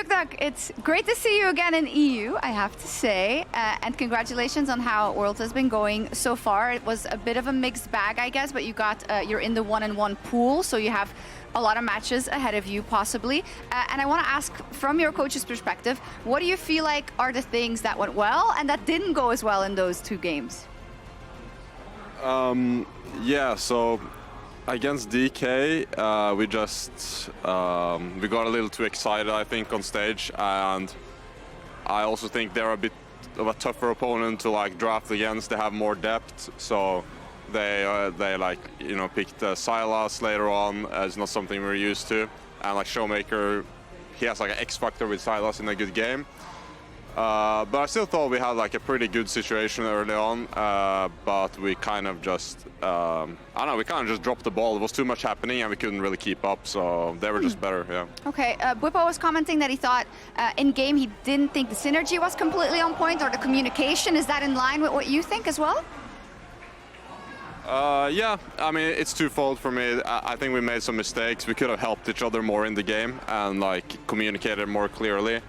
NjuKDuck, it's great to see you again in EU, I have to say. And congratulations on how Worlds has been going so far. It was a bit of a mixed bag, I guess, but you're in the 1-on-1 pool, so you have a lot of matches ahead of you, possibly. And I want to ask, from your coach's perspective, what do you feel like are the things that went well and that didn't go as well in those 2 games? Yeah, so against DK, we got a little too excited, I think, on stage, and I also think they're a bit of a tougher opponent to like draft against. They have more depth, so they like, you know, picked Sylas later on as not something we're used to, and like Showmaker, he has like an X factor with Sylas in a good game. But I still thought we had like a pretty good situation early on, but we kind of just, I don't know, we kind of just dropped the ball. It was too much happening and we couldn't really keep up, so they were just better, yeah. Okay, Bwipo was commenting that he thought in-game he didn't think the synergy was completely on point, or the communication. Is that in line with what you think as well? Yeah, I mean, it's twofold for me. I think we made some mistakes. We could have helped each other more in the game and like communicated more clearly.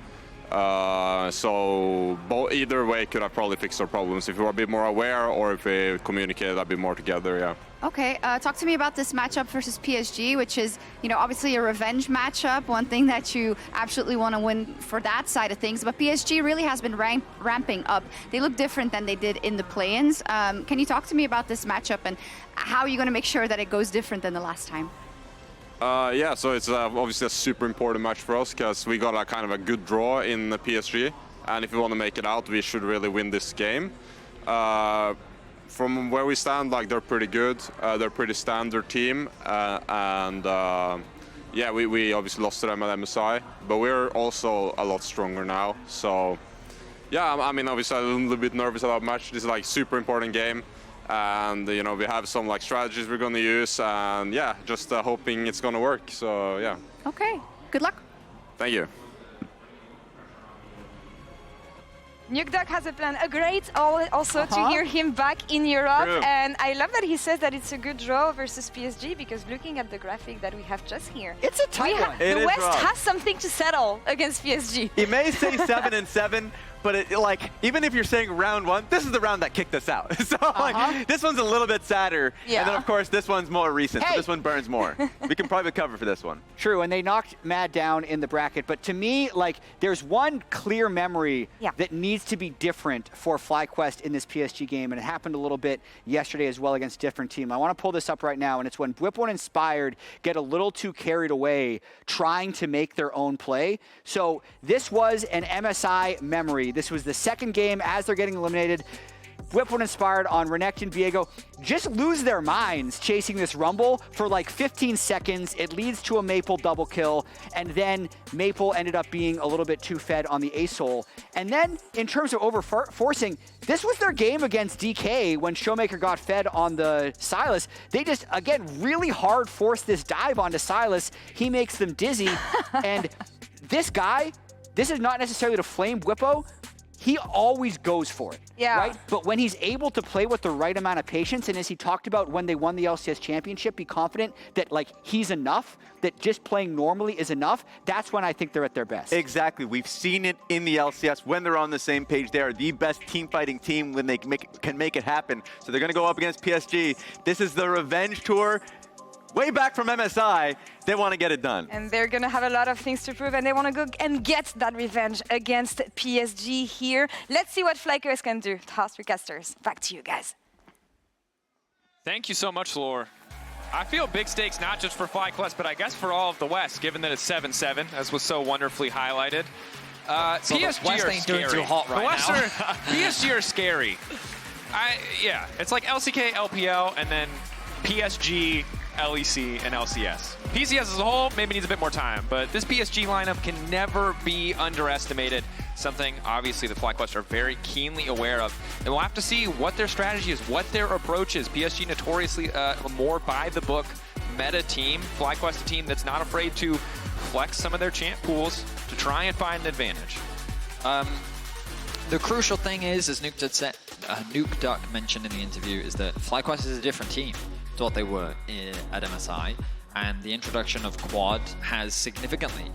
So either way could have probably fixed our problems if we were a bit more aware or if we communicated a bit more together, yeah. Okay, talk to me about this matchup versus PSG, which is, you know, obviously a revenge matchup, one thing that you absolutely want to win for that side of things, but PSG really has been ramping up. They look different than they did in the play-ins. Can you talk to me about this matchup and how are you going to make sure that it goes different than the last time? Yeah, so it's obviously a super important match for us because we got a kind of a good draw in the PSG, and if we want to make it out, we should really win this game. From where we stand, like, they're pretty good. They're a pretty standard team, and yeah, we obviously lost to them at MSI, but we're also a lot stronger now. So yeah, I mean, obviously I'm a little bit nervous about the match. This is like super important game. And you know, we have some like strategies we're going to use, and yeah, just hoping it's going to work. So yeah. Okay, good luck. Thank you. NjuKDuck has a plan. Great also to hear him back in Europe. True. And I love that he says that it's a good draw versus PSG, because looking at the graphic that we have just here, it's a tight one. The West has something to settle against PSG. He may say 7-7, but like, even if you're saying round 1, this is the round that kicked us out. So like, this one's a little bit sadder. Yeah. And then of course this one's more recent, so this one burns more. We can probably cover for this one. True, and they knocked Mad down in the bracket, but to me, like, there's one clear memory that needs to be different for FlyQuest in this PSG game, and it happened a little bit yesterday as well against a different team. I want to pull this up right now, and it's when Bwipo and Inspired get a little too carried away trying to make their own play. So this was an MSI memory. This was the second game as they're getting eliminated. Bwipo and Inspired on Renekton Viego just lose their minds chasing this Rumble for like 15 seconds. It leads to a Maple double kill, and then Maple ended up being a little bit too fed on the Asol. And then in terms of over-forcing, this was their game against DK when Showmaker got fed on the Sylas. They just, again, really hard forced this dive onto Sylas. He makes them dizzy, and this guy, this is not necessarily to flame Bwipo, he always goes for it, right? But when he's able to play with the right amount of patience, and as he talked about when they won the LCS championship, be confident that like he's enough, that just playing normally is enough, that's when I think they're at their best. Exactly. We've seen it in the LCS. When they're on the same page, they are the best team fighting team when they can make it happen. So they're going to go up against PSG. This is the revenge tour. Way back from MSI, they want to get it done. And they're going to have a lot of things to prove, and they want to go and get that revenge against PSG here. Let's see what FlyQuest can do. Taskcasters, back to you guys. Thank you so much, Lore. I feel big stakes not just for FlyQuest, but I guess for all of the West, given that it's 7-7, as was so wonderfully highlighted. So PSG the West are ain't scary. doing too hot right now. PSG are scary. Yeah, it's like LCK, LPL, and then PSG, LEC, and LCS. PCS as a whole maybe needs a bit more time, but this PSG lineup can never be underestimated. Something, obviously, the FlyQuest are very keenly aware of. And we'll have to see what their strategy is, what their approach is. PSG notoriously more by-the-book meta team. FlyQuest, a team that's not afraid to flex some of their champ pools to try and find an advantage. The crucial thing is, as NjuKDuck mentioned in the interview, is that FlyQuest is a different team to what they were at MSI, and the introduction of Quad has significantly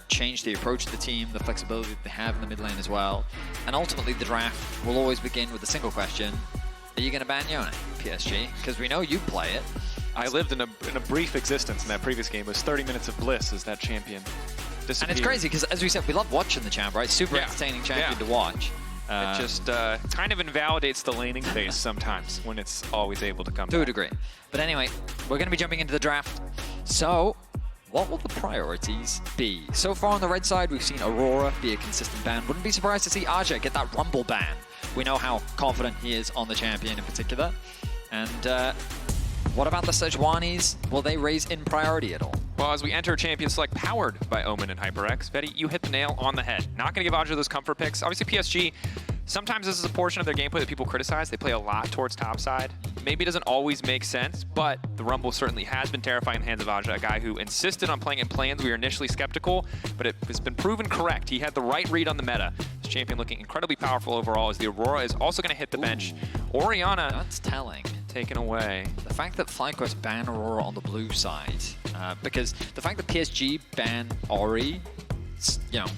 change the approach of the team, the flexibility that they have in the mid lane as well. And ultimately, the draft will always begin with a single question. Are you going to ban Leona, PSG? Because we know you play it. I lived in a brief existence in that previous game. It was 30 minutes of bliss as that champion disappeared. And it's crazy because, as we said, we love watching the champ, right? Super entertaining champion to watch. It just kind of invalidates the laning phase sometimes when it's always able to come To a back. degree. But anyway, we're going to be jumping into the draft. So, what will the priorities be? So far on the red side, we've seen Aurora be a consistent ban. Wouldn't be surprised to see Azhi get that Rumble ban. We know how confident he is on the champion in particular. And what about the Sejuanis? Will they raise in priority at all? Well, as we enter Champion Select powered by Omen and HyperX, Betty, you hit the nail on the head. Not going to give Azhi those comfort picks. Obviously, PSG, sometimes this is a portion of their gameplay that people criticize. They play a lot towards topside. Maybe it doesn't always make sense, but the Rumble certainly has been terrifying in the hands of Azhi, a guy who insisted on playing in plans. We were initially skeptical, but it has been proven correct. He had the right read on the meta. This champion looking incredibly powerful overall as the Aurora is also going to hit the bench. Orianna, That's telling. taken away. The fact that FlyQuest ban Aurora on the blue side, because the fact that PSG ban Ahri,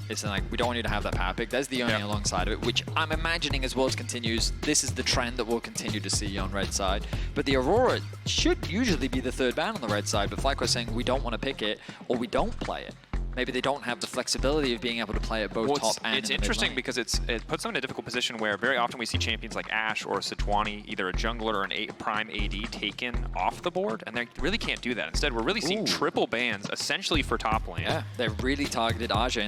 it's like, we don't want you to have that power pick. There's the Oni alongside of it, which I'm imagining as Worlds continues, this is the trend that we'll continue to see on red side. But the Aurora should usually be the third ban on the red side, but FlyQuest saying we don't want to pick it, or we don't play it. Maybe they don't have the flexibility of being able to play at both top and It's in the interesting mid lane. because it puts them in a difficult position where very often we see champions like Ashe or Sejuani, either a jungler or a prime AD, taken off the board, and they really can't do that. Instead, we're really seeing triple bans essentially for top lane. Yeah, they really targeted Azhi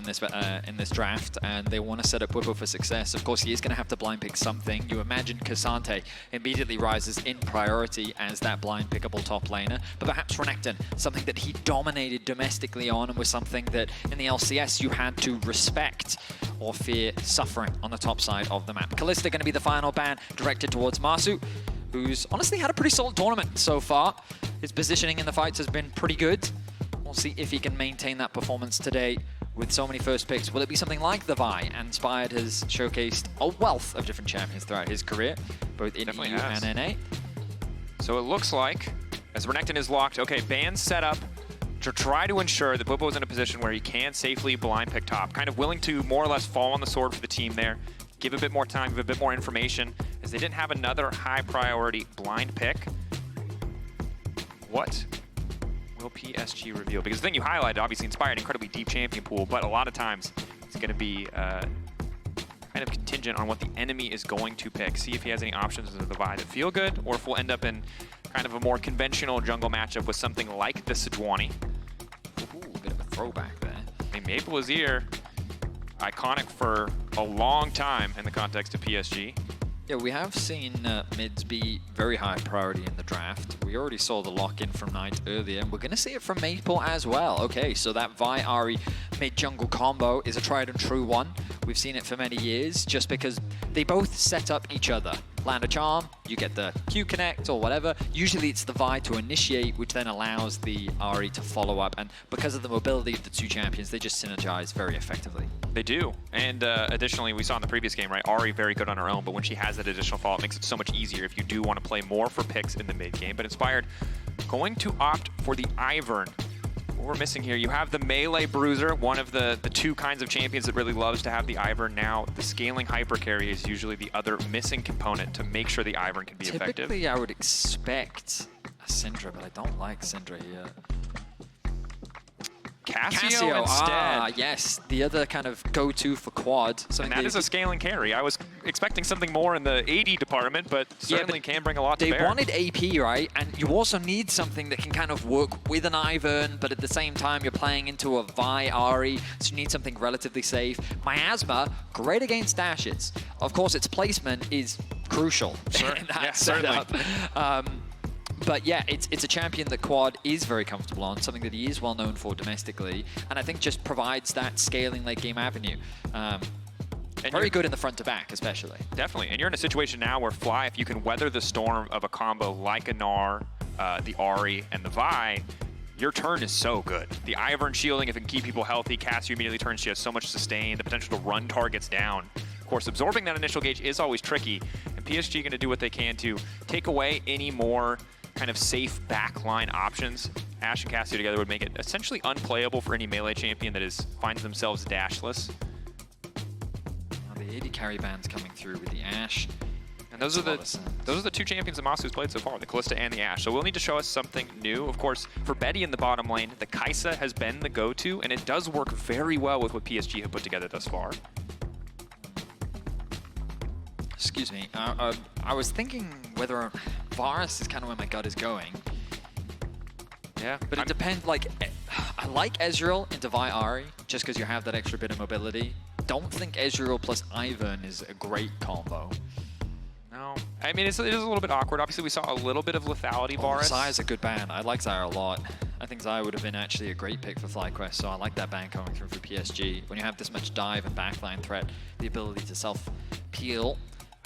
in this draft, and they want to set up Bwipo for success. Of course, he is going to have to blind pick something. You imagine Cassante immediately rises in priority as that blind pickable top laner, but perhaps Renekton, something that he dominated domestically on and was something that in the LCS you had to respect or fear suffering on the top side of the map. Kai'Sa going to be the final ban directed towards Massu, who's honestly had a pretty solid tournament so far. His positioning in the fights has been pretty good. We'll see if he can maintain that performance today with so many first picks. Will it be something like the Vi? And Inspired has showcased a wealth of different champions throughout his career, both in EU and NA. So it looks like, as Renekton is locked, okay, bans set up to try to ensure that Bwipo is in a position where he can safely blind pick top. Kind of willing to more or less fall on the sword for the team there, give a bit more time, give a bit more information, as they didn't have another high priority blind pick. What will PSG reveal? Because the thing you highlighted, obviously Inspired, incredibly deep champion pool, but a lot of times it's going to be kind of contingent on what the enemy is going to pick. See if he has any options of the Vi that feel good, or if we'll end up in kind of a more conventional jungle matchup with something like the Sejuani. Ooh, a bit of a throwback there. I mean, Maple Azir, iconic for a long time in the context of PSG. Yeah, we have seen mids be very high priority in the draft. We already saw the lock-in from Knight earlier, and we're going to see it from Maple as well. Okay, so that Vi Ahri mid-jungle combo is a tried and true one. We've seen it for many years, just because they both set up each other. Land a charm, you get the Q connect or whatever. Usually it's the Vi to initiate, which then allows the Ahri to follow up. And because of the mobility of the two champions, they just synergize very effectively. They do. And additionally, we saw in the previous game, right, Ahri very good on her own, but when she has that additional follow, it makes it so much easier if you do want to play more for picks in the mid game. But Inspired going to opt for the Ivern. What we're missing here, you have the melee bruiser, one of the two kinds of champions that really loves to have the Ivern. Now, the scaling hyper carry is usually the other missing component to make sure the Ivern can be effective. Typically, I would expect a Syndra, but I don't like Syndra here. Cassio instead. Ah, yes, the other kind of go-to for quad. And that is a scaling carry. I was expecting something more in the AD department, but certainly can bring a lot to bear. They wanted AP, right? And you also need something that can kind of work with an Ivern, but at the same time, you're playing into a Vi Ahri, so you need something relatively safe. Miasma, great against dashes. Of course, its placement is crucial in that setup. But yeah, it's a champion that Quad is very comfortable on, something that he is well known for domestically, and I think just provides that scaling late game avenue. Very good in the front to back, especially. Definitely, and you're in a situation now where Fly, if you can weather the storm of a combo like a Gnar, the Ahri, and the Vi, your turn is so good. The Ivern shielding, if it can keep people healthy, Cassio immediately turns, she has so much sustain, the potential to run targets down. Of course, absorbing that initial gauge is always tricky, and PSG going to do what they can to take away any more kind of safe backline options. Ashe and Cassio together would make it essentially unplayable for any melee champion that finds themselves dashless. The AD carry bands coming through with the Ashe. And those are the two champions that Massu's played so far, the Kalista and the Ashe. So we'll need to show us something new. Of course, for Betty in the bottom lane, the Kai'Sa has been the go-to, and it does work very well with what PSG have put together thus far. Excuse me. I was thinking whether Varus is kind of where my gut is going. Yeah, But it depends, like, I like Ezreal into Vi Ahri, just because you have that extra bit of mobility. Don't think Ezreal plus Ivern is a great combo. No. I mean, it is a little bit awkward. Obviously, we saw a little bit of lethality, Varus. Zaya's a good ban. I like Zaya a lot. I think Zaya would have been actually a great pick for FlyQuest, so I like that ban coming through for PSG. When you have this much dive and backline threat, the ability to self-peel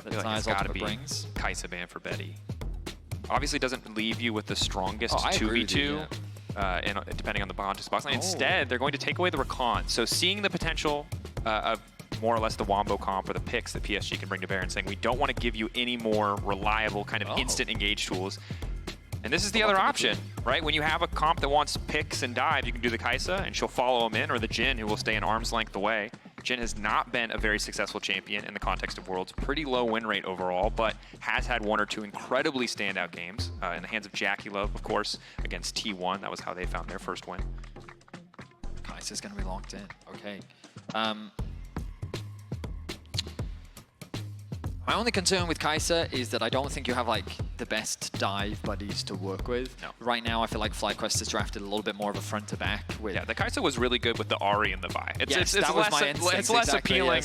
that Zaya's ultimate brings. Kai'Sa ban for Betty. Obviously doesn't leave you with the strongest 2v2, depending on the bond to box line. Instead, they're going to take away the recon. So seeing the potential of more or less the wombo comp or the picks that PSG can bring to bear and saying, we don't want to give you any more reliable kind of instant engage tools. And this is the other option, right? When you have a comp that wants picks and dive, you can do the Kai'Sa and she'll follow him in, or the Jhin who will stay an arm's length away. Jhin has not been a very successful champion in the context of Worlds. Pretty low win rate overall, but has had one or two incredibly standout games. In the hands of Jackie Love, of course, against T1. That was how they found their first win. Kai'Sa's going to be locked in. Okay. My only concern with Kai'Sa is that I don't think you have like the best dive buddies to work with. No. Right now, I feel like FlyQuest has drafted a little bit more of a front to back. With Yeah, the Kai'Sa was really good with the Ahri and the Vi. It's less appealing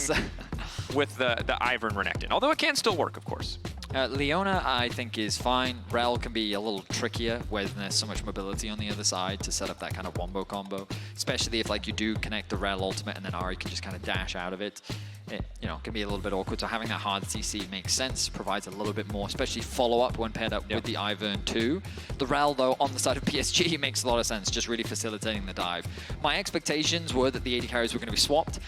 with the Ivern Renekton, although it can still work, of course. Leona, I think, is fine. Rell can be a little trickier when there's so much mobility on the other side to set up that kind of wombo combo, especially if like you do connect the Rell ultimate and then Ahri can just kind of dash out of it. It, you know, can be a little bit awkward. So having that hard CC makes sense, provides a little bit more, especially follow-up when paired up with the Ivern too. The Rell, though, on the side of PSG makes a lot of sense, just really facilitating the dive. My expectations were that the AD carries were going to be swapped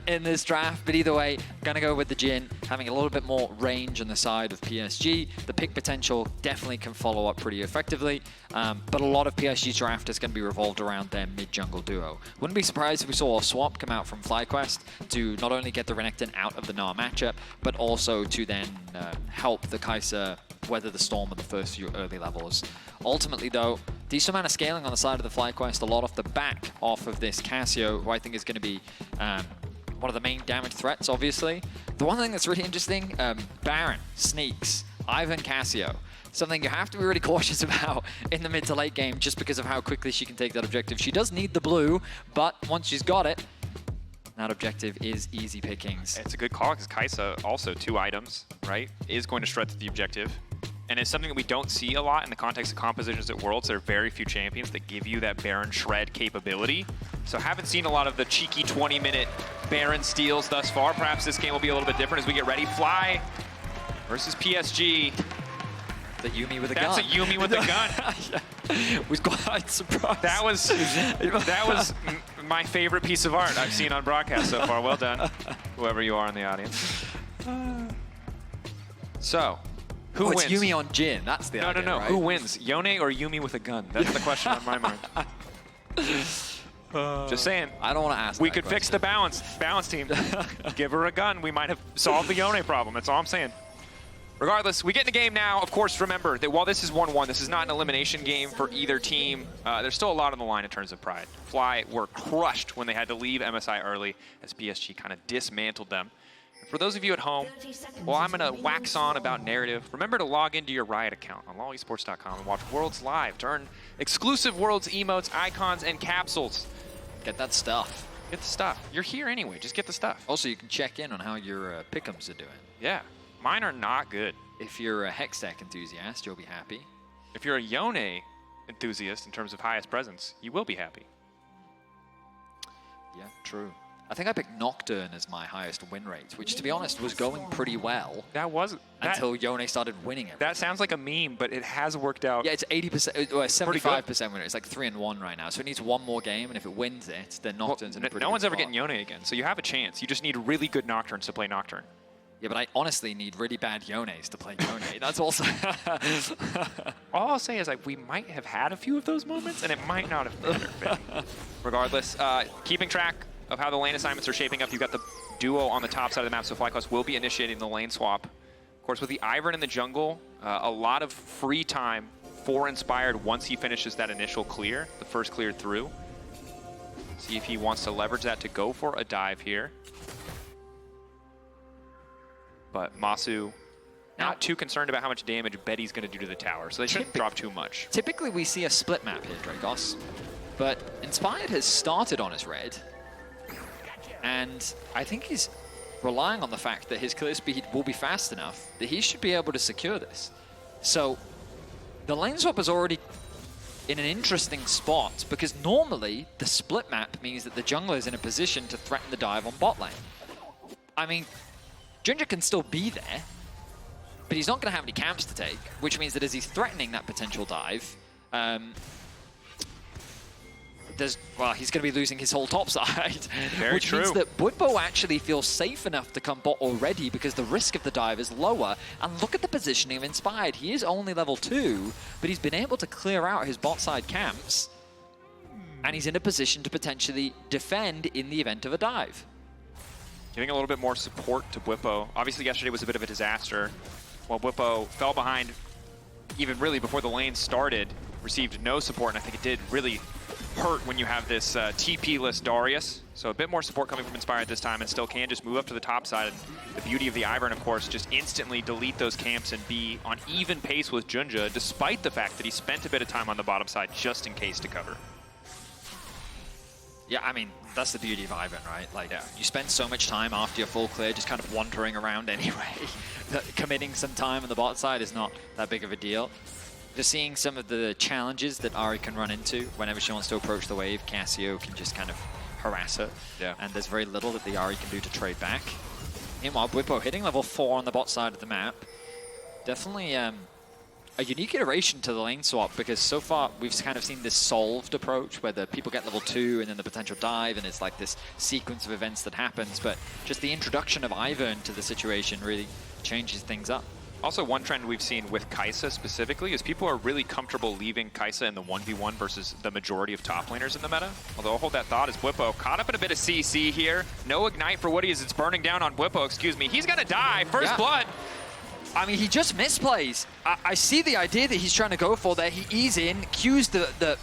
in this draft, but either way, I'm going to go with the Jhin, having a little bit more range on the side of PSG. The pick potential definitely can follow up pretty effectively, but a lot of PSG's draft is going to be revolved around their mid-jungle duo. Wouldn't be surprised if we saw a swap come out from FlyQuest to not only get the Renekton out of the Gnar matchup, but also to then help the Kai'Sa weather the storm at the first few early levels. Ultimately, though, decent amount of scaling on the side of the FlyQuest, a lot off the back off of this Cassio, who I think is going to be one of the main damage threats, obviously. The one thing that's really interesting, Baron, Sneaks, Ivern, Cassio. Something you have to be really cautious about in the mid to late game just because of how quickly she can take that objective. She does need the blue, but once she's got it, that objective is easy pickings. It's a good call because Kai'Sa, also 2 items, right, is going to shred through the objective. And it's something that we don't see a lot in the context of compositions at Worlds. There are very few champions that give you that Baron shred capability. So haven't seen a lot of the cheeky 20-minute Baron steals thus far. Perhaps this game will be a little bit different as we get ready. Fly versus PSG. The Yuumi with a gun. That's a Yuumi with a gun. Was quite surprised. That was my favorite piece of art I've seen on broadcast so far. Well done, whoever you are in the audience. So, who wins? It's Yuumi on Jhin. That's the idea, No. right? Who wins? Yone or Yuumi with a gun? That's the question on my mind. Just saying. I don't want to ask We that could fix the balance team. Give her a gun. We might have solved the Yone problem. That's all I'm saying. Regardless, we get in the game now. Of course, remember that while this is 1-1, this is not an elimination game for either team. There's still a lot on the line in terms of pride. Fly were crushed when they had to leave MSI early as PSG kind of dismantled them. And for those of you at home, well, I'm going to wax on about narrative. Remember to log into your Riot account on lawesports.com and watch Worlds live to earn exclusive Worlds emotes, icons, and capsules. Get that stuff. Get the stuff. You're here anyway. Just get the stuff. Also, you can check in on how your pick'ems are doing. Yeah. Mine are not good. If you're a Hextech enthusiast, you'll be happy. If you're a Yone enthusiast in terms of highest presence, you will be happy. Yeah, true. I think I picked Nocturne as my highest win rate, which, to be honest, was going pretty well. Until Yone started winning it. That sounds like a meme, but it has worked out. Yeah, it's 80%, 75% win rate. It's like 3-1 right now. So it needs one more game, and if it wins it, then Nocturne's in a pretty No one's good ever spot. getting Yone again, so you have a chance. You just need really good Nocturnes to play Nocturne. Yeah, but I honestly need really bad Yones to play Yone. That's also... All I'll say is like we might have had a few of those moments, and it might not have mattered. Regardless, keeping track of how the lane assignments are shaping up, you've got the duo on the top side of the map, so FlyQuest will be initiating the lane swap. Of course, with the Ivern in the jungle, a lot of free time for Inspired once he finishes that initial clear, the first clear through. See if he wants to leverage that to go for a dive here. But Massu, not too concerned about how much damage Betty's going to do to the tower, so they shouldn't drop too much. Typically, we see a split map here, Dragos, but Inspired has started on his red, and I think he's relying on the fact that his clear speed will be fast enough that he should be able to secure this. So the lane swap is already in an interesting spot, because normally the split map means that the jungler is in a position to threaten the dive on bot lane. I mean, JunJia can still be there, but he's not going to have any camps to take, which means that as he's threatening that potential dive, he's going to be losing his whole top side. Very which true. means that Bwipo actually feels safe enough to come bot already because the risk of the dive is lower. And look at the positioning of Inspired. He is only level 2, but he's been able to clear out his bot side camps, and he's in a position to potentially defend in the event of a dive. Giving a little bit more support to Bwipo. Obviously, yesterday was a bit of a disaster. While Bwipo fell behind, even really before the lane started, received no support, and I think it did really hurt when you have this TP-less Darius. So a bit more support coming from Inspired this time, and still can just move up to the top side. And the beauty of the Ivern, of course, just instantly delete those camps and be on even pace with JunJia, despite the fact that he spent a bit of time on the bottom side just in case to cover. Yeah, I mean, that's the beauty of Ivern, right? Like, you spend so much time after your full clear just kind of wandering around anyway, that committing some time on the bot side is not that big of a deal. Just seeing some of the challenges that Ahri can run into whenever she wants to approach the wave, Cassio can just kind of harass her. Yeah. And there's very little that the Ahri can do to trade back. Meanwhile, Bwipo hitting level 4 on the bot side of the map. Definitely a unique iteration to the lane swap, because so far we've kind of seen this solved approach where the people get level 2 and then the potential dive, and it's like this sequence of events that happens. But just the introduction of Ivern to the situation really changes things up. Also, one trend we've seen with Kai'Sa specifically is people are really comfortable leaving Kai'Sa in the 1v1 versus the majority of top laners in the meta. Although I'll hold that thought as Bwipo caught up in a bit of CC here. No ignite for what he is. It's burning down on Bwipo, excuse me. He's gonna die, first blood. I mean, he just misplays. I see the idea that he's trying to go for there. He ease in, cues the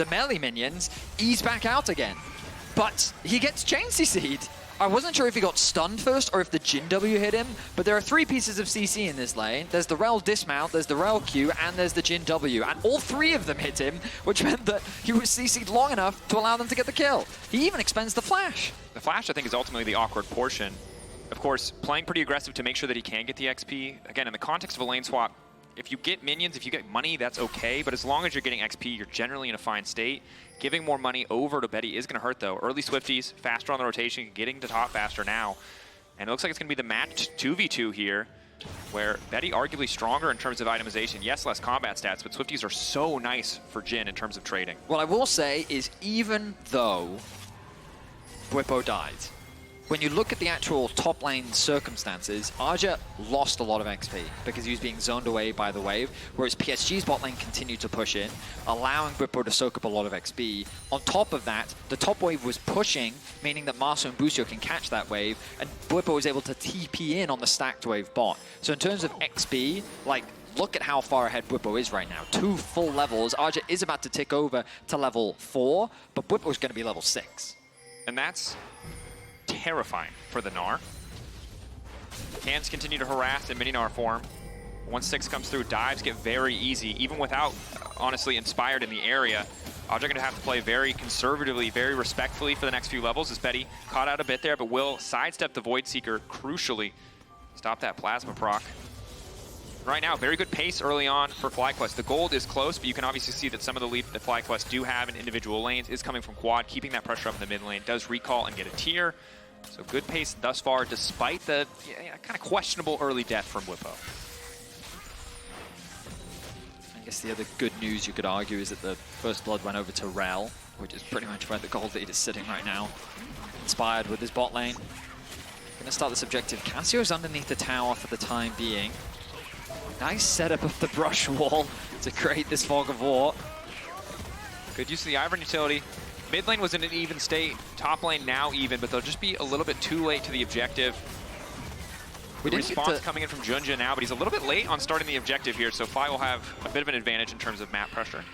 melee minions, ease back out again. But he gets chain CC'd. I wasn't sure if he got stunned first or if the Jhin W hit him, but there are 3 pieces of CC in this lane. There's the Rell dismount, there's the Rell Q, and there's the Jhin W. And all 3 of them hit him, which meant that he was CC'd long enough to allow them to get the kill. He even expends the flash. The flash, I think, is ultimately the awkward portion. Of course, playing pretty aggressive to make sure that he can get the XP. Again, in the context of a lane swap, if you get minions, if you get money, that's okay. But as long as you're getting XP, you're generally in a fine state. Giving more money over to Betty is going to hurt, though. Early Swifties, faster on the rotation, getting to top faster now. And it looks like it's going to be the matched 2v2 here, where Betty arguably stronger in terms of itemization. Yes, less combat stats, but Swifties are so nice for Jhin in terms of trading. What I will say is, even though Bwipo died, when you look at the actual top lane circumstances, Azhi lost a lot of XP because he was being zoned away by the wave, whereas PSG's bot lane continued to push in, allowing Bwipo to soak up a lot of XP. On top of that, the top wave was pushing, meaning that Massu and Busio can catch that wave, and Bwipo was able to TP in on the stacked wave bot. So in terms of XP, like, look at how far ahead Bwipo is right now. 2 full levels. Azhi is about to tick over to level 4, but Bwipo is going to be level 6. And that's terrifying for the Gnar. Cans continue to harass in mini Gnar form. Once 6 comes through, dives get very easy, even without, honestly, Inspired in the area. Azhi going to have to play very conservatively, very respectfully for the next few levels, as Betty caught out a bit there, but will sidestep the Void Seeker crucially. Stop that Plasma proc. Right now, very good pace early on for FlyQuest. The gold is close, but you can obviously see that some of the lead that FlyQuest do have in individual lanes is coming from Quad, keeping that pressure up in the mid lane. Does recall and get a tier. So good pace thus far, despite the kind of questionable early death from Bwipo. I guess the other good news you could argue is that the first blood went over to Rell, which is pretty much where the gold lead is sitting right now. Inspired with his bot lane. Gonna start this objective. Cassio's underneath the tower for the time being. Nice setup of the brush wall to create this fog of war. Good use of the Ivern utility. Mid lane was in an even state. Top lane now even, but they'll just be a little bit too late to the objective. Response coming in from JunJia now, but he's a little bit late on starting the objective here, so Fly will have a bit of an advantage in terms of map pressure.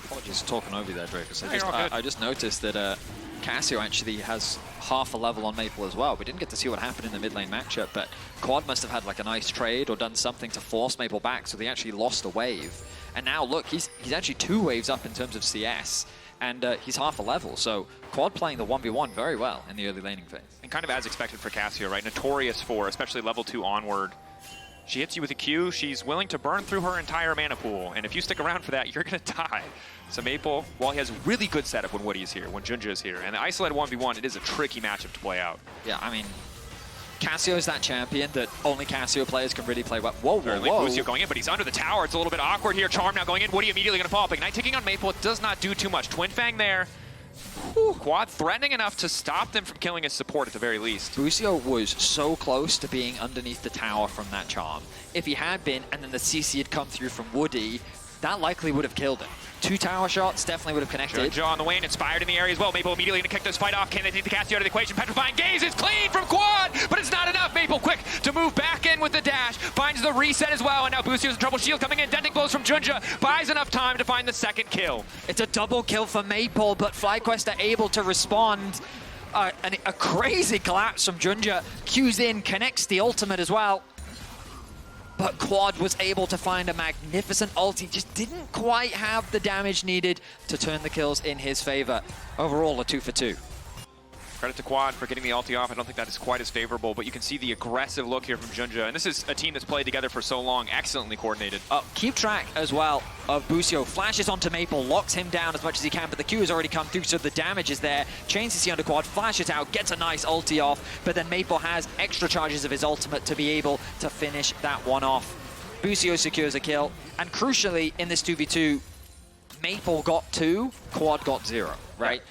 Apologies for talking over there, Dreyfus. I just noticed that Cassio actually has half a level on Maple as well. We didn't get to see what happened in the mid lane matchup, but Quad must have had like a nice trade or done something to force Maple back, so they actually lost a wave. And now look, he's actually 2 waves up in terms of CS, and he's half a level. So Quad playing the 1v1 very well in the early laning phase. And kind of as expected for Cassio, right? Notorious for, especially level 2 onward. She hits you with a Q, she's willing to burn through her entire mana pool, and if you stick around for that, you're gonna die. So Maple, while he has a really good setup when Woody's here, when JunJia is here, and the isolated 1v1, it is a tricky matchup to play out. Yeah, I mean, Cassio is that champion that only Cassio players can really play well. Whoa, whoa, whoa. Busio going in, but he's under the tower. It's a little bit awkward here. Charm now going in. Woody immediately going to fall. Ignite taking on Maple. It does not do too much. Twin Fang there. Whew. Quad threatening enough to stop them from killing his support at the very least. Busio was so close to being underneath the tower from that charm. If he had been, and then the CC had come through from Woody, that likely would have killed him. 2 tower shots definitely would have connected. JunJia on the way and inspired in the area as well. Maple immediately going to kick this fight off. Can they take the Cassio out of the equation? Petrifying Gaze is clean from Quad, but it's not enough. Maple quick to move back in with the dash. Finds the reset as well, and now Busio's in trouble. Shield coming in. Denting blows from JunJia. Buys enough time to find the second kill. It's a double kill for Maple, but FlyQuest are able to respond. A crazy collapse from JunJia. Q's in, connects the ultimate as well. But Quad was able to find a magnificent ulti, just didn't quite have the damage needed to turn the kills in his favor. Overall, a 2 for 2. Credit to Quad for getting the ulti off. I don't think that is quite as favorable, but you can see the aggressive look here from JunJia. And this is a team that's played together for so long, excellently coordinated. Keep track as well of Busio. Flashes onto Maple, locks him down as much as he can, but the Q has already come through, so the damage is there. Chains CC onto Quad, flashes out, gets a nice ulti off, but then Maple has extra charges of his ultimate to be able to finish that one off. Busio secures a kill, and crucially in this 2v2, Maple got 2, Quad got 0, right?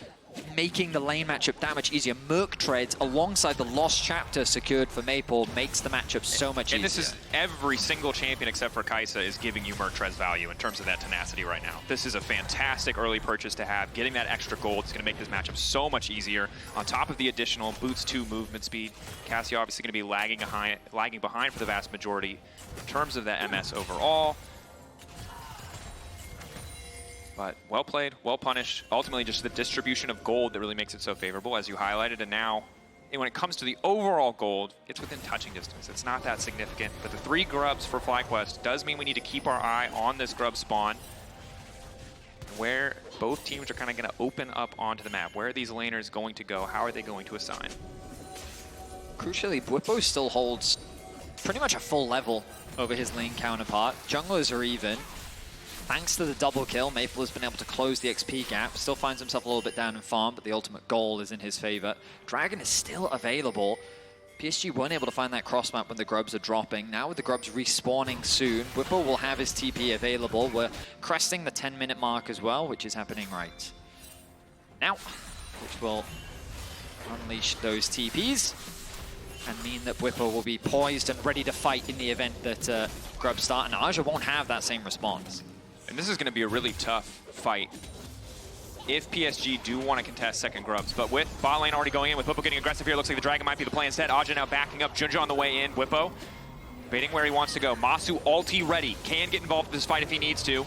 Making the lane matchup that much easier. Merc treads alongside the Lost Chapter secured for Maple makes the matchup so much easier. And this is every single champion except for Kai'Sa is giving you Merc treads value in terms of that tenacity right now. This is a fantastic early purchase to have. Getting that extra gold is going to make this matchup so much easier. On top of the additional boots 2 movement speed, Cassio obviously going to be lagging behind for the vast majority in terms of that MS overall. But well played, well punished. Ultimately, just the distribution of gold that really makes it so favorable, as you highlighted. And now, when it comes to the overall gold, it's within touching distance. It's not that significant. But the 3 grubs for FlyQuest does mean we need to keep our eye on this grub spawn, where both teams are kind of going to open up onto the map. Where are these laners going to go? How are they going to assign? Crucially, Bwipo still holds pretty much a full level over his lane counterpart. Junglers are even. Thanks to the double kill, Maple has been able to close the XP gap. Still finds himself a little bit down in farm, but the ultimate goal is in his favor. Dragon is still available. PSG weren't able to find that cross map when the grubs are dropping. Now with the grubs respawning soon, Bwipo will have his TP available. We're cresting the 10-minute mark as well, which is happening right now, which will unleash those TPs and mean that Bwipo will be poised and ready to fight in the event that grubs start, and Azhi won't have that same response. And this is going to be a really tough fight if PSG do want to contest second grubs. But with bot lane already going in, with Bwipo getting aggressive here, looks like the Dragon might be the play instead. Azhi now backing up, JunJia on the way in. Bwipo baiting where he wants to go. Massu ulti ready. Can get involved in this fight if he needs to.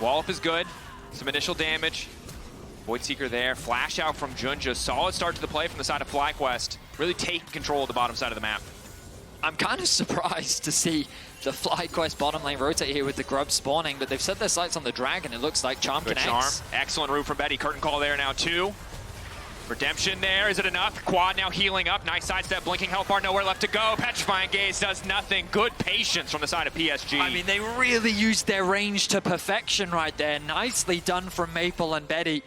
Wall up is good. Some initial damage. Void Seeker there. Flash out from JunJia. Solid start to the play from the side of FlyQuest. Really taking control of the bottom side of the map. I'm kind of surprised to see the FlyQuest bottom lane rotate here with the grub spawning, but they've set their sights on the Dragon. It looks like Charm Good connects. Charm. Excellent room from Betty. Curtain call there now too. Redemption there. Is it enough? Quad now healing up. Nice sidestep. Blinking health bar. Nowhere left to go. Petrifying Gaze does nothing. Good patience from the side of PSG. I mean, they really used their range to perfection right there. Nicely done from Maple and Betty.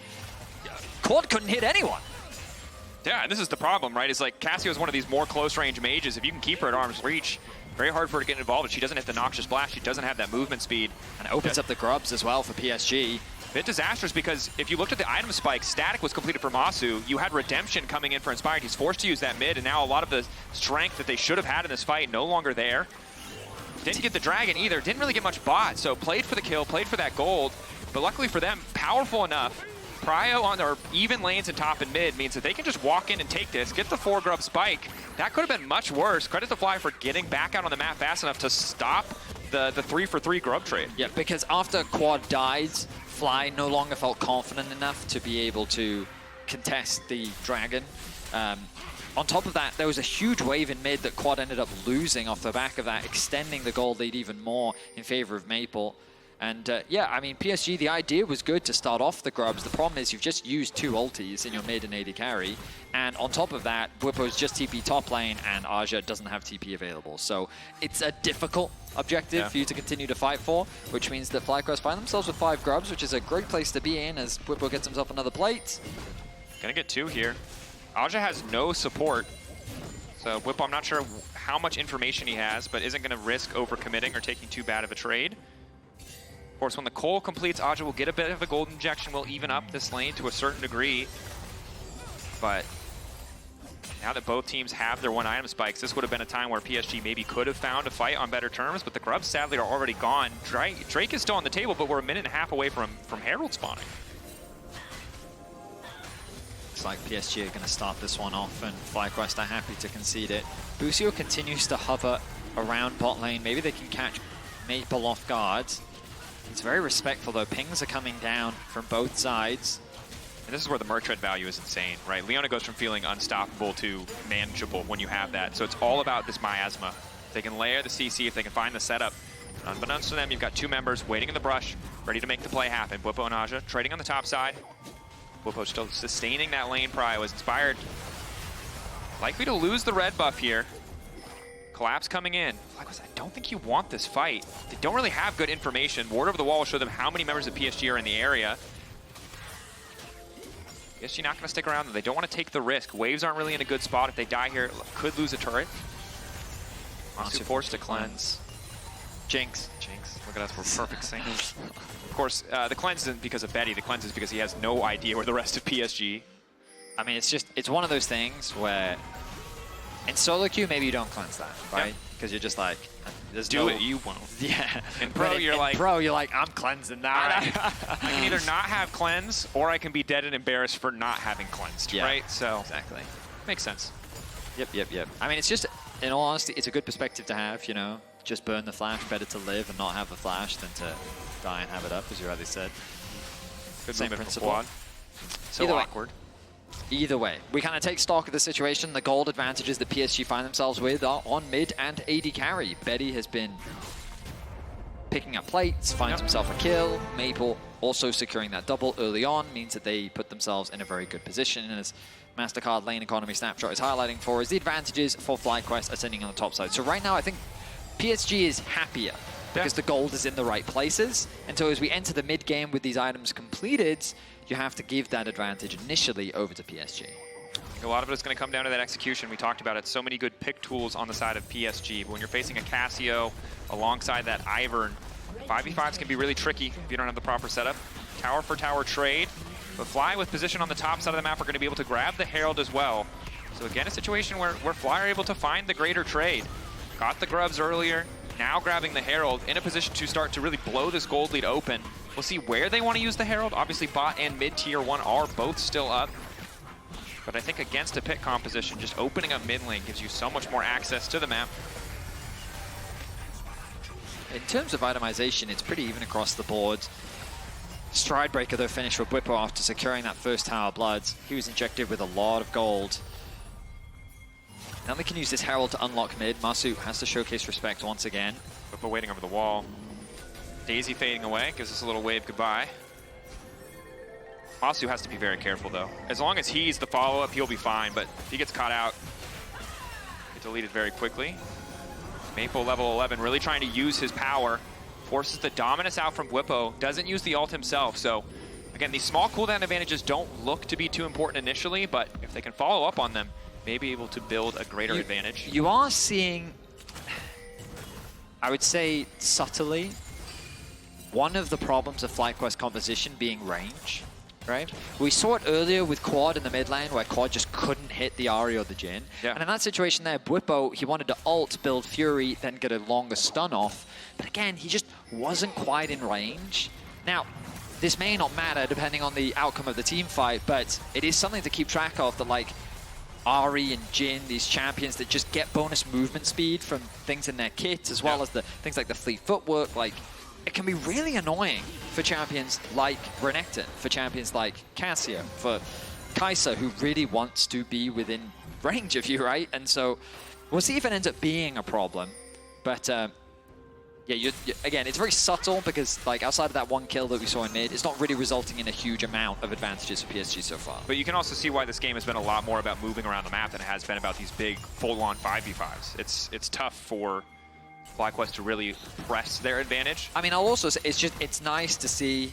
Quad couldn't hit anyone. Yeah, and this is the problem, right? It's like Cassio is one of these more close-range mages. If you can keep her at arm's reach, very hard for her to get involved. If she doesn't hit the Noxious Blast, she doesn't have that movement speed. And it opens up the grubs as well for PSG. bit disastrous because if you looked at the item spike, static was completed for Massu. You had redemption coming in for Inspired. He's forced to use that mid, and now a lot of the strength that they should have had in this fight no longer there. Didn't get the dragon either. Didn't really get much bot, so played for the kill, played for that gold. But luckily for them, powerful enough. Prio on their even lanes in top and mid means that they can just walk in and take this, get the 4-grub spike. That could have been much worse. Credit to Fly for getting back out on the map fast enough to stop the 3-for-3 grub trade. Yeah, because after Quad dies, Fly no longer felt confident enough to be able to contest the dragon. On top of that, there was a huge wave in mid that Quad ended up losing off the back of that, extending the gold lead even more in favor of Maple. And yeah, I mean, PSG, the idea was good to start off the grubs. The problem is you've just used 2 ultis in your mid and AD carry. And on top of that, Bwipo's just TP top lane and Azhi doesn't have TP available. So it's a difficult objective for you to continue to fight for, which means that FlyQuest find themselves with 5 grubs, which is a great place to be in as Bwipo gets himself another plate. Gonna get 2 here. Azhi has no support. So Bwipo, I'm not sure how much information he has, but isn't gonna risk overcommitting or taking too bad of a trade. Of course, when the coal completes, Azhi will get a bit of a gold injection, will even up this lane to a certain degree. But now that both teams have their 1 item spikes, this would have been a time where PSG maybe could have found a fight on better terms, but the grubs sadly are already gone. Drake is still on the table, but we're a minute and a half away from Herald spawning. Looks like PSG are going to start this one off, and FlyQuest are happy to concede it. Busio continues to hover around bot lane. Maybe they can catch Maple off guard. He's very respectful, though. Pings are coming down from both sides. And this is where the merch rate value is insane, right? Leona goes from feeling unstoppable to manageable when you have that. So it's all about this miasma. If they can layer the CC, if they can find the setup. Unbeknownst to them, you've got 2 members waiting in the brush, ready to make the play happen. Bwipo and Azhi trading on the top side. Bwipo still sustaining that lane prio as Inspired. Likely to lose the red buff here. Collapse coming in. I don't think you want this fight. They don't really have good information. Ward over the wall will show them how many members of PSG are in the area. PSG not going to stick around. They don't want to take the risk. Waves aren't really in a good spot. If they die here, could lose a turret. Massu forced to cleanse. Jinx. Look at us, we're perfect singles. Of course, the cleanse isn't because of Betty. The cleanse is because he has no idea where the rest of PSG. I mean, it's one of those things where in solo queue, maybe you don't cleanse that, right? Because you're just like, there's do it, you won't. Yeah. In pro, you're like, I'm cleansing that. I can either not have cleanse, or I can be dead and embarrassed for not having cleansed, right? So exactly. Makes sense. Yep. I mean, it's just, in all honesty, it's a good perspective to have, you know? Just burn the flash, better to live and not have the flash than to die and have it up, as you rightly said. Good Same principle. So Either awkward. Either way, we kind of take stock of the situation. The gold advantages that PSG find themselves with are on mid and AD carry. Betty has been picking up plates, finds himself a kill. Maple also securing that double early on means that they put themselves in a very good position. And as MasterCard Lane Economy Snapshot is highlighting for us, the advantages for FlyQuest are sitting on the top side. So right now, I think PSG is happier because the gold is in the right places. And so as we enter the mid game with these items completed, you have to give that advantage initially over to PSG. A lot of it is going to come down to that execution. We talked about it. So many good pick tools on the side of PSG. But when you're facing a Cassio alongside that Ivern, 5v5s can be really tricky if you don't have the proper setup. Tower for tower trade. But Fly with position on the top side of the map are going to be able to grab the Herald as well. So again, a situation where Fly are able to find the greater trade. Got the grubs earlier, now grabbing the Herald, in a position to start to really blow this gold lead open. We'll see where they want to use the Herald. Obviously, bot and mid tier 1 are both still up. But I think against a pick composition, just opening up mid lane gives you so much more access to the map. In terms of itemization, it's pretty even across the board. Stridebreaker, though, finished for Bwipo after securing that first Tower Bloods. He was injected with a lot of gold. Now they can use this Herald to unlock mid. Massu has to showcase respect once again. Bwipo waiting over the wall. Daisy fading away, gives us a little wave goodbye. Massu has to be very careful, though. As long as he's the follow-up, he'll be fine, but if he gets caught out, get deleted very quickly. Maple level 11, really trying to use his power. Forces the Dominus out from Bwipo, doesn't use the ult himself, so again, these small cooldown advantages don't look to be too important initially, but if they can follow up on them, may be able to build a greater advantage. You are seeing, I would say subtly, one of the problems of FlyQuest composition being range, right? We saw it earlier with Quad in the mid lane, where Quad just couldn't hit the Ahri or the Jhin. Yeah. And in that situation there, Bwipo, he wanted to ult, build Fury, then get a longer stun off. But again, he just wasn't quite in range. Now, this may not matter depending on the outcome of the team fight, but it is something to keep track of, that like Ahri and Jhin, these champions that just get bonus movement speed from things in their kit, as well as the things like the fleet footwork. Like, it can be really annoying for champions like Renekton, for champions like Cassiopeia, for Kai'Sa, who really wants to be within range of you, right? And so we'll see if it ends up being a problem. But yeah, again, it's very subtle because like outside of that one kill that we saw in mid, it's not really resulting in a huge amount of advantages for PSG so far. But you can also see why this game has been a lot more about moving around the map than it has been about these big full-on 5v5s. It's tough for FlyQuest to really press their advantage. I mean, I'll also say it's nice to see,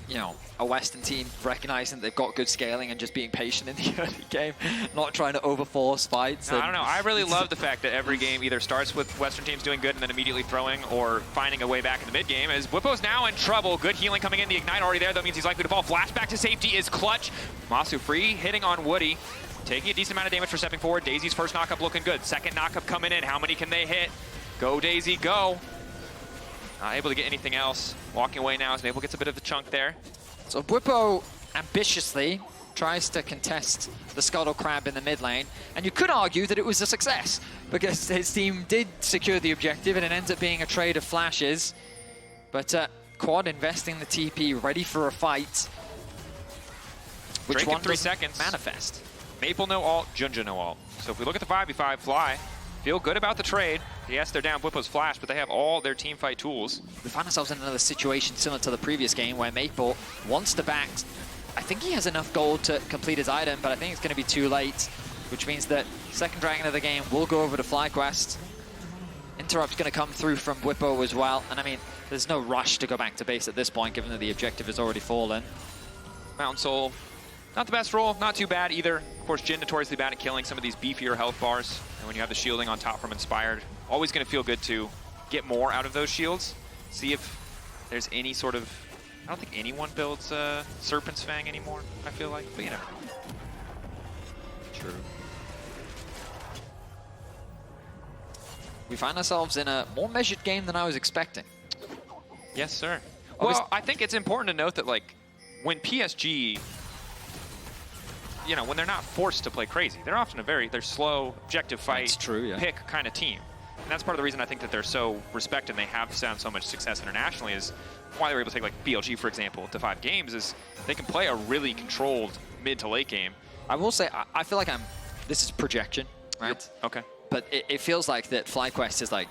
you know, a Western team recognizing they've got good scaling and just being patient in the early game, not trying to overforce fights. No, I don't know. I really love the fact that every game either starts with Western teams doing good and then immediately throwing, or finding a way back in the mid game. As Bwipo's now in trouble. Good healing coming in. The Ignite already there. That means he's likely to fall. Flashback to safety is clutch. Massu free hitting on Woody. Taking a decent amount of damage for stepping forward. Daisy's first knockup looking good. Second knockup coming in. How many can they hit? Go, Daisy, go. Not able to get anything else. Walking away now as Maple gets a bit of a chunk there. So Bwipo ambitiously tries to contest the Scuttle Crab in the mid lane, and you could argue that it was a success because his team did secure the objective and it ends up being a trade of flashes. But Quad investing the TP, ready for a fight. Which Drake one in 3 does seconds. manifest? Maple no ult, JunJia no ult. So if we look at the 5v5, Fly, feel good about the trade. Yes, they're down Bwipo's flash, but they have all their team fight tools. We find ourselves in another situation similar to the previous game where Maple wants to back. I think he has enough gold to complete his item, but I think it's going to be too late, which means that second dragon of the game will go over to FlyQuest. Interrupt's going to come through from Bwipo as well, and I mean, there's no rush to go back to base at this point, given that the objective has already fallen. Mountain Soul, not the best roll, not too bad either. Of course, Jhin notoriously bad at killing some of these beefier health bars, and when you have the shielding on top from Inspired, always going to feel good to get more out of those shields. See if there's any sort of... I don't think anyone builds Serpent's Fang anymore, I feel like, but you never know. True. We find ourselves in a more measured game than I was expecting. Yes, sir. Well, I think it's important to note that, like, when PSG, you know, when they're not forced to play crazy, they're often they're slow, objective fight, pick kind of team. And that's part of the reason I think that they're so respected and they have found so much success internationally, is why they were able to take like BLG, for example, to 5 games, is they can play a really controlled mid to late game. I will say, I feel like this is projection, right? Okay. But it feels like that FlyQuest is like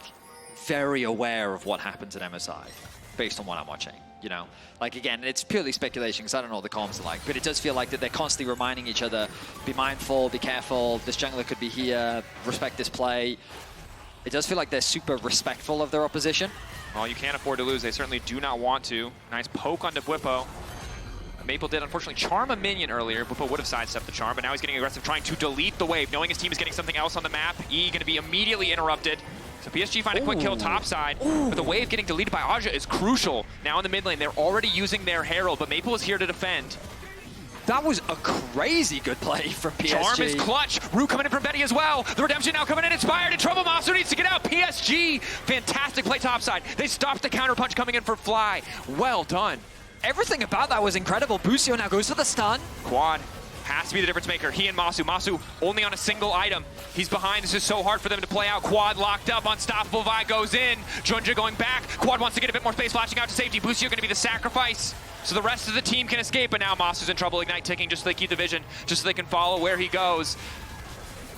very aware of what happens at MSI based on what I'm watching, you know? Like, again, it's purely speculation because I don't know what the comms are like, but it does feel like that they're constantly reminding each other, be mindful, be careful, this jungler could be here, respect this play. It does feel like they're super respectful of their opposition. Well, you can't afford to lose. They certainly do not want to. Nice poke onto Bwipo. Maple did, unfortunately, charm a minion earlier. Bwipo would have sidestepped the charm, but now he's getting aggressive, trying to delete the wave, knowing his team is getting something else on the map. E going to be immediately interrupted. So PSG find a quick kill topside, but the wave getting deleted by Azhi is crucial. Now in the mid lane, they're already using their Herald, but Maple is here to defend. That was a crazy good play from PSG. Charm is clutch. Root coming in from Betty as well. The Redemption now coming in, Inspired in trouble. Massu needs to get out. PSG, fantastic play topside. They stopped the counter punch coming in for Fly. Well done. Everything about that was incredible. Busio now goes for the stun. Quad has to be the difference maker. He and Massu. Massu only on a single item. He's behind. This is so hard for them to play out. Quad locked up. Unstoppable Vi goes in. JunJia going back. Quad wants to get a bit more space, flashing out to safety. Busio going to be the sacrifice, so the rest of the team can escape, but now Massu's in trouble. Ignite ticking just so they keep the vision, just so they can follow where he goes.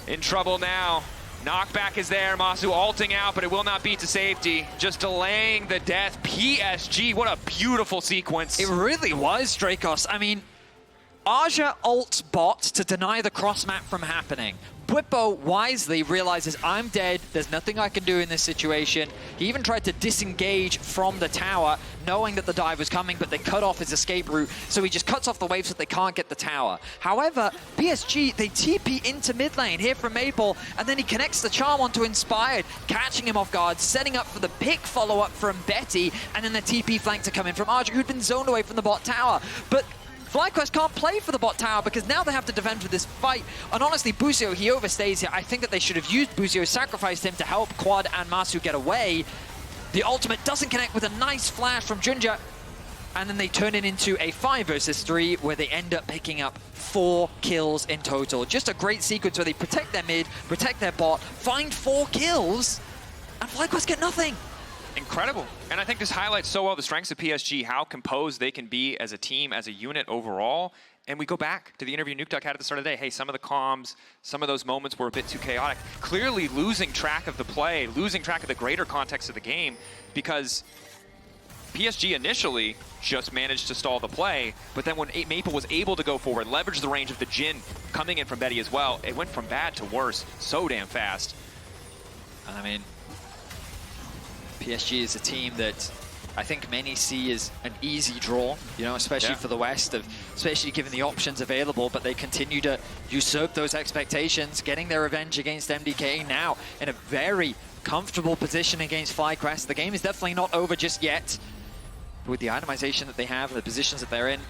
In trouble now. Knockback is there. Massu ulting out, but it will not beat to safety. Just delaying the death. PSG, what a beautiful sequence. It really was, Dracos. I mean, Azhi ults bot to deny the cross map from happening. Bwipo wisely realizes I'm dead, there's nothing I can do in this situation. He even tried to disengage from the tower, knowing that the dive was coming, but they cut off his escape route, so he just cuts off the wave so they can't get the tower. However, PSG, they TP into mid lane here from Maple, and then he connects the charm onto Inspired, catching him off guard, setting up for the pick follow-up from Betty, and then the TP flank to come in from Azhi, who'd been zoned away from the bot tower. But FlyQuest can't play for the bot tower because now they have to defend for this fight. And honestly, Busio, he overstays here. I think that they should have used Busio, sacrificed him to help Quad and Massu get away. The ultimate doesn't connect with a nice flash from JunJia. And then they turn it into a 5 versus 3 where they end up picking up 4 kills in total. Just a great sequence where they protect their mid, protect their bot, find 4 kills, and FlyQuest get nothing. Incredible. And I think this highlights so well the strengths of PSG, how composed they can be as a team, as a unit overall. And we go back to the interview Nukeduck had at the start of the day. Hey, some of the comms, some of those moments were a bit too chaotic. Clearly losing track of the play, losing track of the greater context of the game, because PSG initially just managed to stall the play, but then when Maple was able to go forward, leverage the range of the Jhin coming in from Betty as well, it went from bad to worse so damn fast. And I mean, PSG is a team that I think many see as an easy draw, you know, especially for the West, especially given the options available, but they continue to usurp those expectations, getting their revenge against MDK now in a very comfortable position against FlyQuest. The game is definitely not over just yet. But with the itemization that they have, the positions that they're in,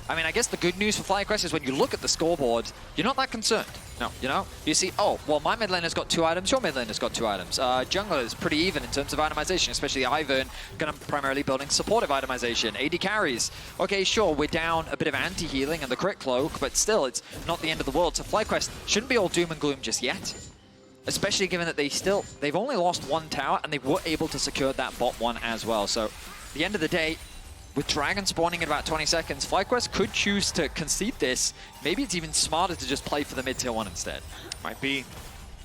I mean, I guess the good news for FlyQuest is when you look at the scoreboard, you're not that concerned. No, you know, you see, oh, well, my mid laner's got 2 items, your mid laner's got 2 items. Jungler is pretty even in terms of itemization, especially Ivern, going to primarily building supportive itemization. AD carries. Okay, sure, we're down a bit of anti-healing and the crit cloak, but still, it's not the end of the world. So FlyQuest shouldn't be all doom and gloom just yet. Especially given that they've only lost 1 tower and they were able to secure that bot one as well. So, at the end of the day, with Dragon spawning in about 20 seconds, FlyQuest could choose to concede this. Maybe it's even smarter to just play for the mid-tier 1 instead. Might be.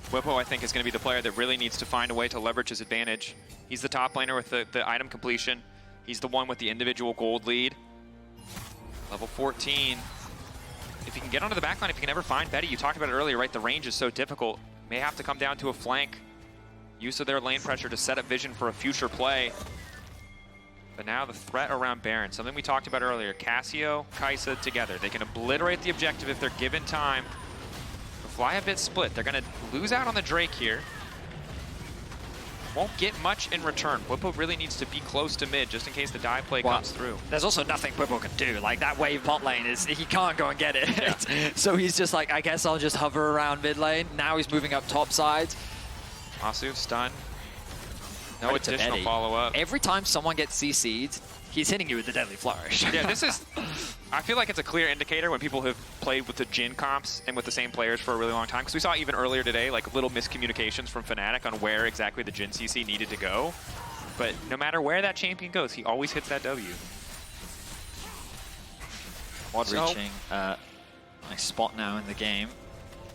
Bwipo, I think, is going to be the player that really needs to find a way to leverage his advantage. He's the top laner with the item completion. He's the one with the individual gold lead. Level 14. If he can get onto the backline, if he can ever find Betty, you talked about it earlier, right? The range is so difficult. May have to come down to a flank. Use of their lane pressure to set up vision for a future play. But now the threat around Baron, something we talked about earlier. Cassio, Kai'Sa together. They can obliterate the objective if they're given time. The Fly a bit split. They're going to lose out on the Drake here. Won't get much in return. Bwipo really needs to be close to mid just in case the dive play comes through. There's also nothing Bwipo can do. Like, that wave bot lane, he can't go and get it. Yeah. So he's just like, I guess I'll just hover around mid lane. Now he's moving up top side. Massu, stun. No additional follow-up. Every time someone gets CC'd, he's hitting you with the Deadly Flourish. Yeah, this is... I feel like it's a clear indicator when people have played with the Jhin comps and with the same players for a really long time. Because we saw even earlier today, like, little miscommunications from Fnatic on where exactly the Jhin CC needed to go. But no matter where that champion goes, he always hits that W. Quad reaching nice spot now in the game.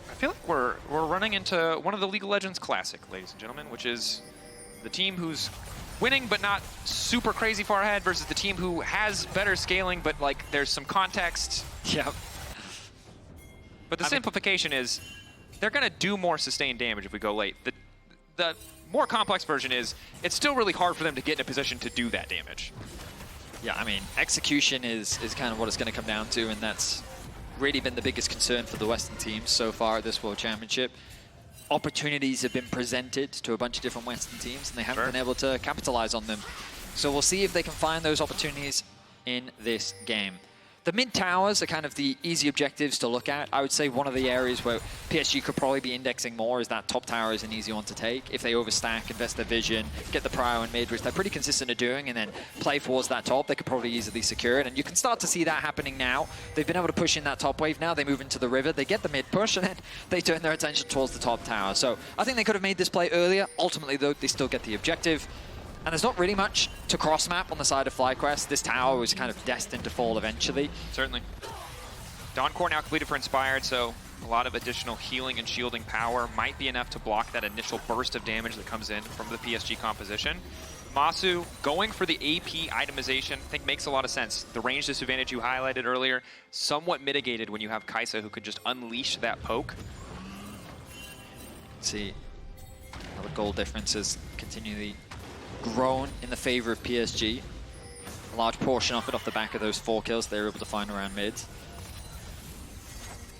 I feel like we're running into one of the League of Legends classic, ladies and gentlemen, which is the team who's winning but not super crazy far ahead versus the team who has better scaling but like there's some context. Yep. But the simplification is they're going to do more sustained damage if we go late. The more complex version is it's still really hard for them to get in a position to do that damage. Yeah, I mean, execution is kind of what it's going to come down to, and that's really been the biggest concern for the Western teams so far at this World Championship. Opportunities have been presented to a bunch of different Western teams, and they haven't been able to capitalize on them. So we'll see if they can find those opportunities in this game. The mid towers are kind of the easy objectives to look at. I would say one of the areas where PSG could probably be indexing more is that top tower is an easy one to take. If they overstack, invest their vision, get the prio and mid, which they're pretty consistent at doing, and then play towards that top, they could probably easily secure it. And you can start to see that happening now. They've been able to push in that top wave now. They move into the river, they get the mid push, and then they turn their attention towards the top tower. So I think they could have made this play earlier. Ultimately, though, they still get the objective. And there's not really much to cross-map on the side of FlyQuest. This tower was kind of destined to fall eventually. Certainly. Dawn Core now completed for Inspired, so a lot of additional healing and shielding power might be enough to block that initial burst of damage that comes in from the PSG composition. Massu going for the AP itemization, I think makes a lot of sense. The range disadvantage you highlighted earlier, somewhat mitigated when you have Kai'Sa who could just unleash that poke. see how the goal difference has continually grown in the favor of PSG. A large portion of it off the back of those 4 kills they were able to find around mid.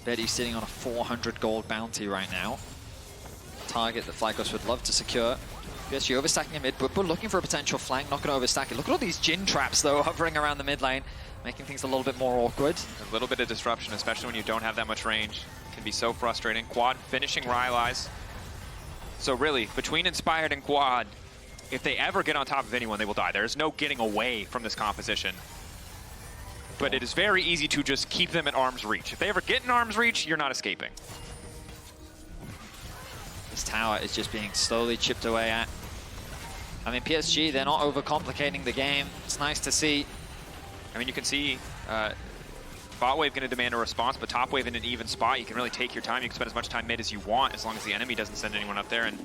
Betty's sitting on a 400 gold bounty right now. Target that FlyQuest would love to secure. PSG overstacking in mid, Bwipo looking for a potential flank, not going to overstack it. Look at all these Jhin traps, though, hovering around the mid lane, making things a little bit more awkward. A little bit of disruption, especially when you don't have that much range. Can be so frustrating. Quad finishing Rylai's. So really, between Inspired and Quad, if they ever get on top of anyone, they will die. There's no getting away from this composition. But it is very easy to just keep them at arm's reach. If they ever get in arm's reach, you're not escaping. This tower is just being slowly chipped away at. I mean, PSG, they're not overcomplicating the game. It's nice to see. I mean, you can see bot wave going to demand a response, but top wave in an even spot, you can really take your time. You can spend as much time mid as you want, as long as the enemy doesn't send anyone up there. And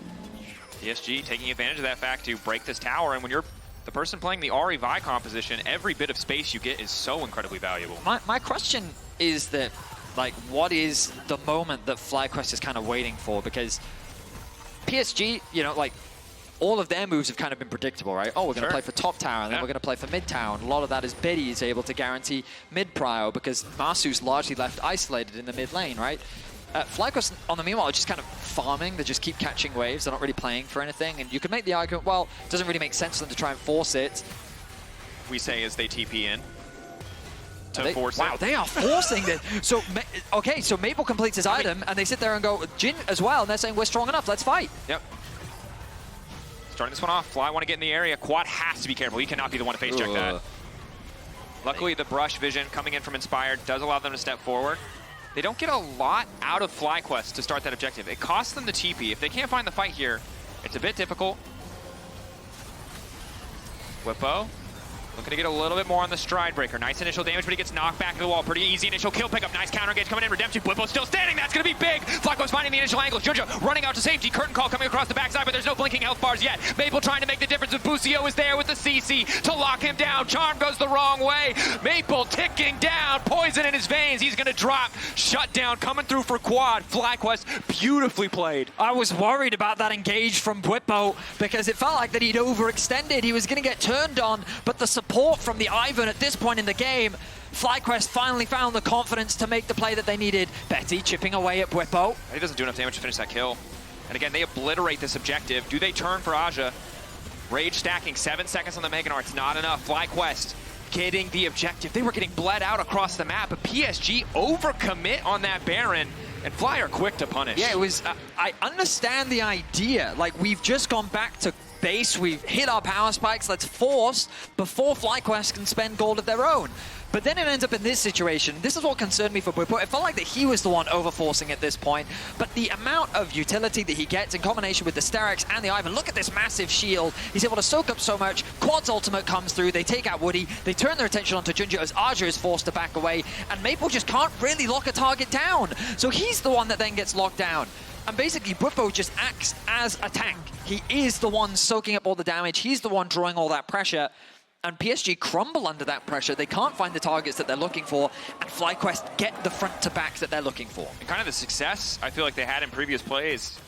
PSG taking advantage of that fact to break this tower. And when you're the person playing the Ahri Vi composition, every bit of space you get is so incredibly valuable. My question is that, like, what is the moment that FlyQuest is kind of waiting for? Because PSG, you know, like, all of their moves have kind of been predictable, right? Oh, we're going to play for top tower, and then we're going to play for mid tower. And a lot of that is Betty is able to guarantee mid prio because Massu's largely left isolated in the mid lane, right? FlyQuest, on the meanwhile, are just kind of farming. They just keep catching waves. They're not really playing for anything. And you can make the argument, well, it doesn't really make sense for them to try and force it. We say as they TP in to force it. Wow, they are forcing this. So, okay, so Maple completes his item, and they sit there and go, Jhin as well, and they're saying, we're strong enough, let's fight. Yep. Starting this one off, Fly want to get in the area. Quad has to be careful. He cannot be the one to face check that. Luckily, the brush vision coming in from Inspired does allow them to step forward. They don't get a lot out of FlyQuest to start that objective. It costs them the TP. If they can't find the fight here, it's a bit difficult. Bwipo looking to get a little bit more on the stride breaker. Nice initial damage, but he gets knocked back to the wall. Pretty easy initial kill pickup. Nice counter engage coming in. Redemption. Bwipo still standing. That's going to be big. FlyQuest finding the initial angle. JunJia running out to safety. Curtain call coming across the backside, but there's no blinking health bars yet. Maple trying to make the difference, but Busio is there with the CC to lock him down. Charm goes the wrong way. Maple ticking down. Poison in his veins. He's going to drop. Shutdown coming through for Quad. FlyQuest beautifully played. I was worried about that engage from Bwipo because it felt like that he'd overextended. He was going to get turned on, but the support from the Ivern at this point in the game, FlyQuest finally found the confidence to make the play that they needed. Betty chipping away at Bwipo. He doesn't do enough damage to finish that kill. And again, they obliterate this objective. Do they turn for Azhi? Rage stacking, 7 seconds on the Mega Gnar. It's not enough. FlyQuest getting the objective. They were getting bled out across the map, but PSG overcommit on that Baron. And Fly are quick to punish. Yeah, it was, I understand the idea. Like, we've just gone back to base, we've hit our power spikes, let's force before FlyQuest can spend gold of their own. But then it ends up in this situation. This is what concerned me for Bwipo. It felt like that he was the one overforcing at this point, but the amount of utility that he gets in combination with the Sterex and the Ivern, look at this massive shield. He's able to soak up so much. Quad's ultimate comes through, they take out Woody, they turn their attention onto JunJia as Azhi is forced to back away, and Maple just can't really lock a target down. So he's the one that then gets locked down. And basically, Bwipo just acts as a tank. He is the one soaking up all the damage. He's the one drawing all that pressure. And PSG crumble under that pressure. They can't find the targets that they're looking for. And FlyQuest get the front to back that they're looking for. And kind of the success I feel like they had in previous plays,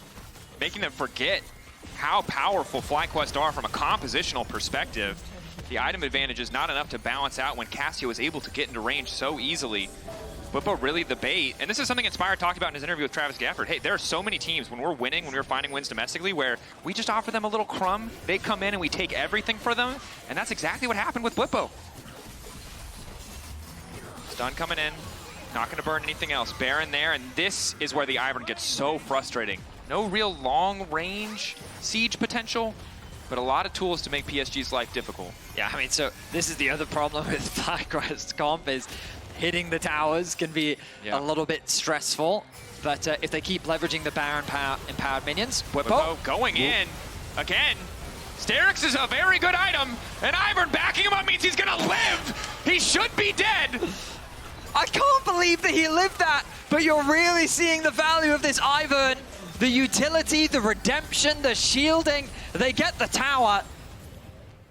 making them forget how powerful FlyQuest are from a compositional perspective. The item advantage is not enough to balance out when Cassio is able to get into range so easily. Bwipo really the bait, and this is something Inspired talked about in his interview with Travis Gafford. Hey, there are so many teams when we're winning, when we're finding wins domestically, where we just offer them a little crumb, they come in and we take everything for them, and that's exactly what happened with Bwipo. Stun coming in, not going to burn anything else. Baron there, and this is where the Ivern gets so frustrating. No real long-range siege potential, but a lot of tools to make PSG's life difficult. Yeah, I mean, so this is the other problem with FlyQuest comp is hitting the towers can be a little bit stressful, but if they keep leveraging the Baron empowered minions, Bwipo going in again. Sterex is a very good item, and Ivern backing him up means he's gonna live. He should be dead. I can't believe that he lived that, but you're really seeing the value of this Ivern. The utility, the redemption, the shielding. They get the tower.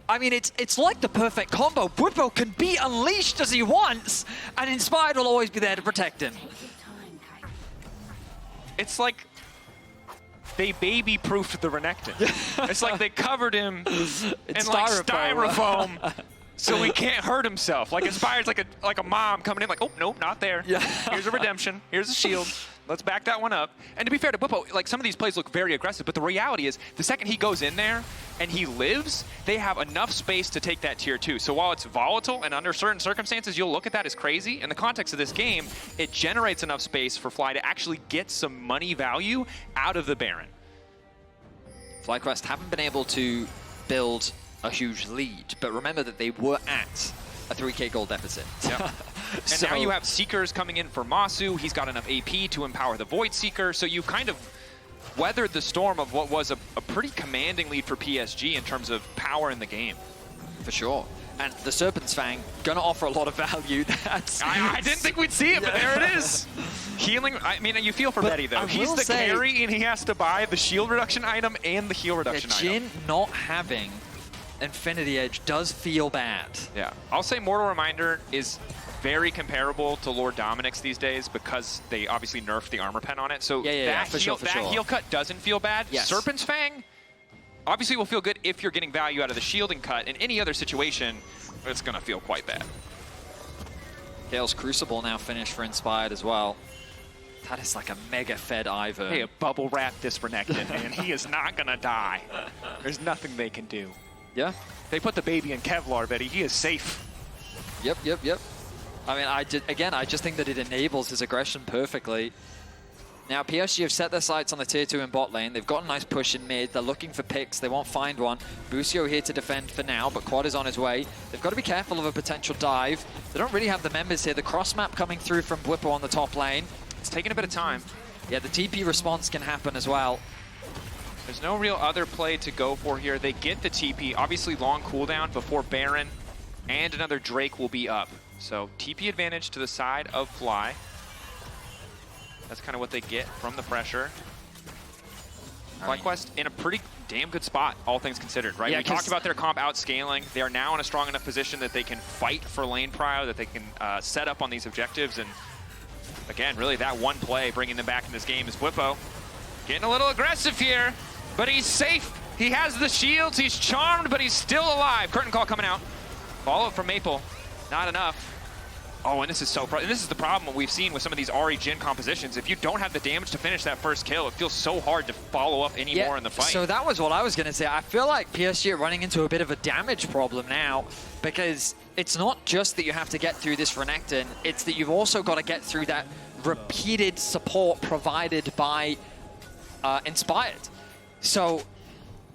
I mean, it's like the perfect combo. Bwipo can be unleashed as he wants, and Inspired will always be there to protect him. It's like they baby-proofed the Renekton. It's like they covered him in styrofoam. So he can't hurt himself. Like Inspired's like a mom coming in like, oh, nope, not there. Yeah. Here's a redemption. Here's a shield. Let's back that one up. And to be fair to Bwipo, like some of these plays look very aggressive, but the reality is the second he goes in there and he lives, they have enough space to take that tier 2. So while it's volatile and under certain circumstances, you'll look at that as crazy. In the context of this game, it generates enough space for Fly to actually get some money value out of the Baron. FlyQuest haven't been able to build a huge lead, but remember that they were at a 3k gold deficit. Yep. And now you have Seekers coming in for Massu. He's got enough AP to empower the Void Seeker. So you've kind of weathered the storm of what was a pretty commanding lead for PSG in terms of power in the game. For sure. And the Serpent's Fang gonna offer a lot of value. I didn't think we'd see it, but there it is. Healing, I mean, you feel for Betty though. He's the carry and he has to buy the shield reduction item and the heal reduction item. Jhin not having Infinity Edge does feel bad. Yeah, I'll say Mortal Reminder is very comparable to Lord Dominic's these days because they obviously nerfed the armor pen on it. So that heal cut doesn't feel bad. Yes. Serpent's Fang obviously will feel good if you're getting value out of the shielding cut. In any other situation, it's going to feel quite bad. Gale's Crucible now finished for Inspired as well. That is like a mega fed Ivern. Hey, bubble wrap this Renekton, man. He is not going to die. There's nothing they can do. Yeah. They put the baby in Kevlar, Betty. He is safe. Yep. I mean, I just think that it enables his aggression perfectly. Now, PSG have set their sights on the tier 2 in bot lane. They've got a nice push in mid. They're looking for picks. They won't find one. Busio here to defend for now, but Quad is on his way. They've got to be careful of a potential dive. They don't really have the members here. The cross map coming through from Bwipo on the top lane. It's taking a bit of time. Yeah, the TP response can happen as well. There's no real other play to go for here. They get the TP, obviously long cooldown before Baron and another Drake will be up. So TP advantage to the side of Fly. That's kind of what they get from the pressure. FlyQuest in a pretty damn good spot, all things considered, right? Yeah, we talked about their comp outscaling. They are now in a strong enough position that they can fight for lane prio, that they can set up on these objectives. And again, really that one play bringing them back in this game is Bwipo. Getting a little aggressive here, but he's safe. He has the shields, he's charmed, but he's still alive. Curtain call coming out. Follow up from Maple, not enough. Oh, and this is this is the problem we've seen with some of these Ahri Jhin compositions. If you don't have the damage to finish that first kill, it feels so hard to follow up anymore in the fight. So that was what I was going to say. I feel like PSG are running into a bit of a damage problem now because it's not just that you have to get through this Renekton, it's that you've also got to get through that repeated support provided by Inspired. So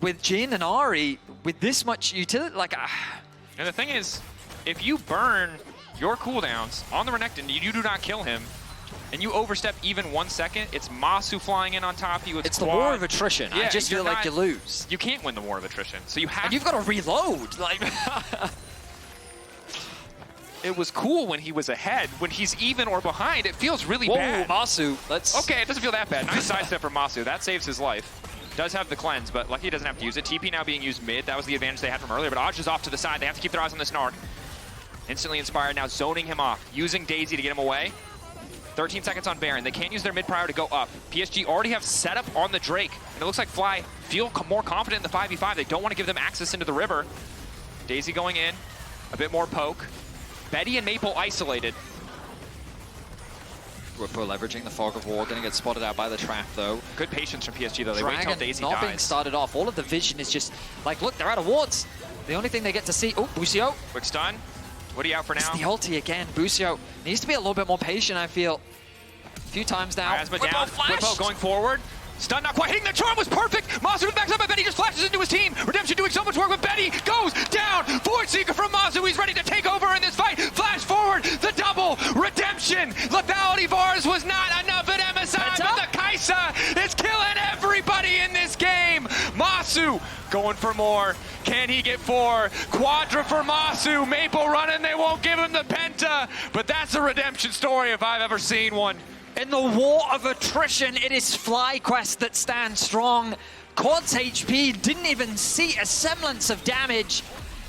with Jhin and Ahri, with this much utility, And the thing is, if you burn your cooldowns on the Renekton, you do not kill him, and you overstep even 1 second, it's Massu flying in on top of you. It's the war of attrition. Yeah, I just feel like you lose. You can't win the war of attrition. So you have. And you've got to reload. Like, it was cool when he was ahead. When he's even or behind, it feels really bad. Massu. Okay, it doesn't feel that bad. Nice sidestep for Massu. That saves his life. Does have the cleanse, but lucky he doesn't have to use it. TP now being used mid. That was the advantage they had from earlier, but Azhi is off to the side. They have to keep their eyes on this Narc. Instantly Inspired now zoning him off, using Daisy to get him away. 13 seconds on Baron. They can't use their mid prior to go up. PSG already have setup on the Drake, and it looks like Fly feel more confident in the 5v5. They don't want to give them access into the river. Daisy going in, a bit more poke. Betty and Maple isolated. Bwipo leveraging the Fog of War, going to get spotted out by the trap though. Good patience from PSG though. They wait until Daisy not dies. Being started off. All of the vision is just like, look, they're out of wards. The only thing they get to see, oh, Busio. Quick stun. What are you out for now? It's the ulti again. Busio needs to be a little bit more patient, I feel. A few times now. Asma down. Bwipo going forward. Stun not quite hitting. The charm was perfect. Massu backs up, and Betty just flashes into his team. Redemption doing so much work, but Betty goes down. Void Seeker from Massu. He's ready to take over in this fight. Flash forward. The double. Redemption. Lethality bars was not enough at MSI, but the Kai'Sa is killing everybody in this game. Massu going for more. Can he get 4? Quadra for Massu. Maple running. They won't give him the penta, but that's a redemption story if I've ever seen one. In the war of attrition, it is FlyQuest that stands strong. Quad's HP didn't even see a semblance of damage.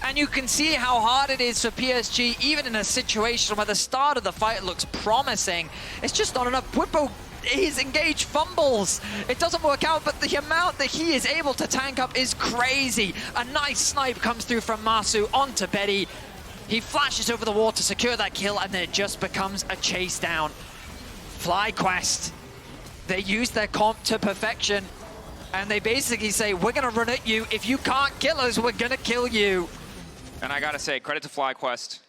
And you can see how hard it is for PSG, even in a situation where the start of the fight looks promising. It's just not enough. Bwipo his engage fumbles. It doesn't work out, but the amount that he is able to tank up is crazy. A nice snipe comes through from Massu onto Betty. He flashes over the wall to secure that kill, and then it just becomes a chase down. FlyQuest, they use their comp to perfection, and they basically say, we're gonna run at you. If you can't kill us, we're gonna kill you. And I gotta say, credit to FlyQuest.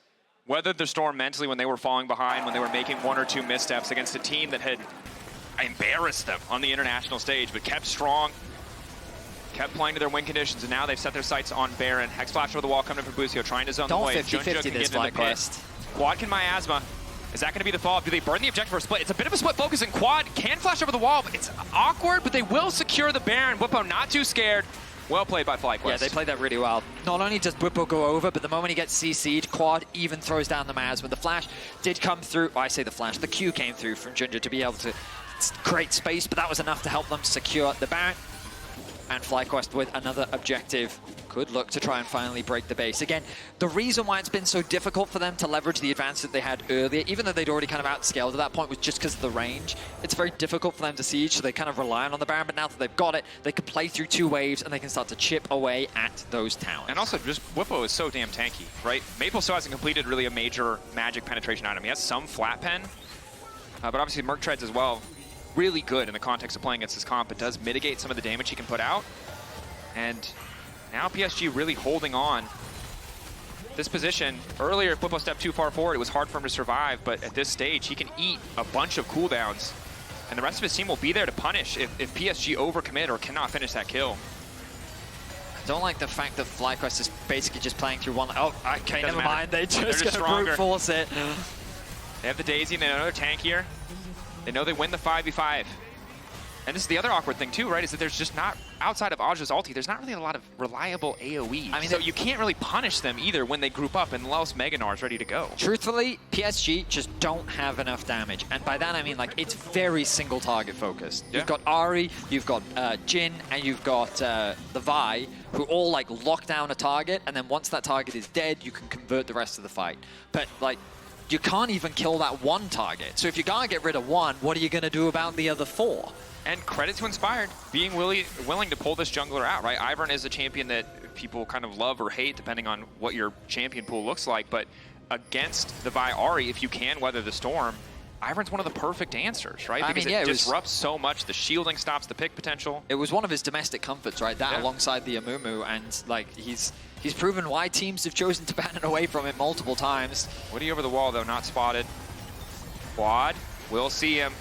Weathered the storm mentally when they were falling behind, when they were making one or two missteps against a team that had embarrassed them on the international stage, but kept strong, kept playing to their win conditions, and now they've set their sights on Baron. Hex flash over the wall coming in from Busio, trying to zone the way. Don't 50-50 this FlyQuest. Quad can miasma. Is that going to be the follow-up? Do they burn the objective for a split? It's a bit of a split focus, and Quad can flash over the wall, but it's awkward, but they will secure the Baron. Bwipo not too scared. Well played by FlyQuest. Yeah, they played that really well. Not only does Bwipo go over, but the moment he gets CC'd, Quad even throws down the miasma. The flash did come through. I say the flash. The Q came through from JunJia to be able to create space, but that was enough to help them secure the Baron. And FlyQuest with another objective could look to try and finally break the base. Again, the reason why it's been so difficult for them to leverage the advantage that they had earlier, even though they'd already kind of outscaled at that point, was just because of the range. It's very difficult for them to siege, so they kind of rely on the Baron, but now that they've got it, they can play through 2 waves and they can start to chip away at those towers. And also, just Bwipo is so damn tanky, right? Maple still hasn't completed really a major magic penetration item. He has some flat pen, but obviously Merc Treads as well. Really good in the context of playing against his comp. It does mitigate some of the damage he can put out. And now PSG really holding on. This position, earlier if Bwipo stepped too far forward, it was hard for him to survive, but at this stage, he can eat a bunch of cooldowns. And the rest of his team will be there to punish if PSG overcommit or cannot finish that kill. I don't like the fact that FlyQuest is basically just playing through one. Oh, okay, never mind. They're just going to brute force it. They have the Daisy, and they know they're tankier. They know they win the 5v5. And this is the other awkward thing too, right? Is that there's just not, outside of Azhi's ulti, there's not really a lot of reliable AoE. I mean, so you can't really punish them either when they group up unless Mega Gnar's ready to go. Truthfully, PSG just don't have enough damage. And by that I mean, like, it's very single target focused. Yeah. You've got Ahri, you've got Jhin, and you've got the Vi, who all like lock down a target, and then once that target is dead, you can convert the rest of the fight. But like, you can't even kill that one target. So if you can't get rid of one, what are you gonna do about the other 4? And credit to Inspired, being willing to pull this jungler out, right? Ivern is a champion that people kind of love or hate, depending on what your champion pool looks like. But against the Vi Ahri, if you can weather the storm, Ivern's one of the perfect answers, right? Because it disrupts so much. The shielding stops the pick potential. It was one of his domestic comforts, right? That alongside the Amumu, and like he's proven why teams have chosen to ban it away from it multiple times. Woody over the wall, though, not spotted. Quad, we'll see him.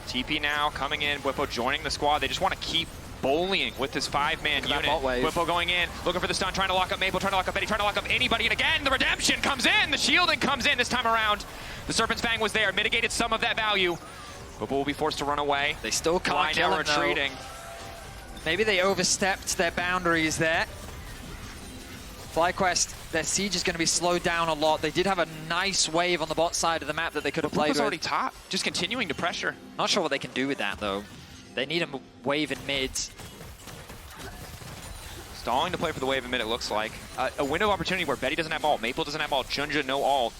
TP now coming in, Bwipo joining the squad. They just want to keep bullying with this 5-man unit. Bwipo going in, looking for the stun, trying to lock up Maple, trying to lock up Betty, trying to lock up anybody. And again, the redemption comes in. The shielding comes in this time around. The Serpent's Fang was there, mitigated some of that value. Bwipo will be forced to run away. They still can't kill him, retreating. Maybe they overstepped their boundaries there. FlyQuest, their siege is going to be slowed down a lot. They did have a nice wave on the bot side of the map that they could have played with. Already top, just continuing to pressure. Not sure what they can do with that, though. They need a wave in mid. Stalling to play for the wave in mid, it looks like. A window of opportunity where Betty doesn't have ult, Maple doesn't have ult, JunJia no ult.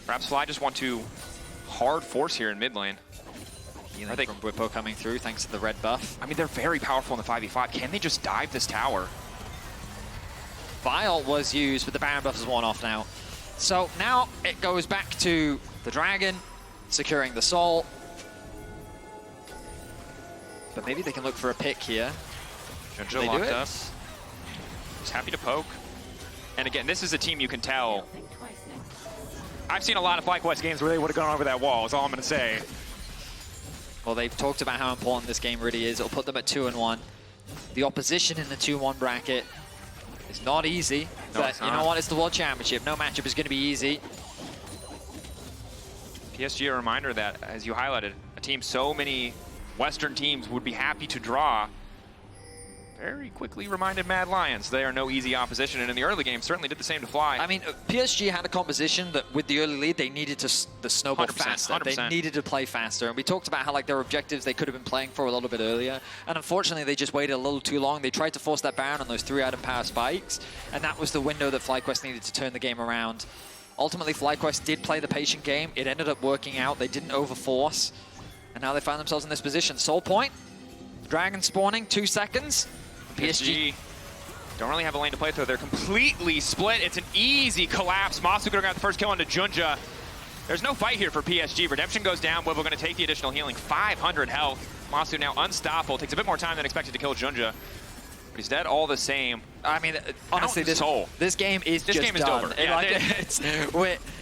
Perhaps Fly just want to hard force here in mid lane. Healing from Bwipo coming through, thanks to the red buff. I mean, they're very powerful in the 5v5. Can they just dive this tower? Viol was used, but the Baron buff is worn off now. So now it goes back to the Dragon, securing the Soul. But maybe they can look for a pick here. JunJia locked up. He's happy to poke. And again, this is a team you can tell. I've seen a lot of FlyQuest games where they would have gone over that wall, is all I'm going to say. Well, they've talked about how important this game really is. It'll put them at 2-1. The opposition in the 2-1 bracket is not easy, but you know what? It's the World Championship. No matchup is going to be easy. PSG, a reminder that, as you highlighted, a team so many Western teams would be happy to draw, very quickly reminded Mad Lions they are no easy opposition, and in the early game certainly did the same to Fly. I mean, PSG had a composition that with the early lead, they needed to snowball faster. 100%. They needed to play faster, and we talked about how like their objectives they could have been playing for a little bit earlier, and unfortunately they just waited a little too long. They tried to force that Baron on those 3-item power spikes, and that was the window that FlyQuest needed to turn the game around. Ultimately, FlyQuest did play the patient game. It ended up working out. They didn't overforce. And now they find themselves in this position. Soul point, Dragon spawning, 2 seconds. PSG don't really have a lane to play through. They're completely split. It's an easy collapse. Massu could have got the first kill onto JunJia. There's no fight here for PSG. Redemption goes down. Bwipo going to take the additional healing. 500 health. Massu now unstoppable. Takes a bit more time than expected to kill JunJia. But he's dead all the same. I mean, honestly, this game is this just game is done. over. Yeah,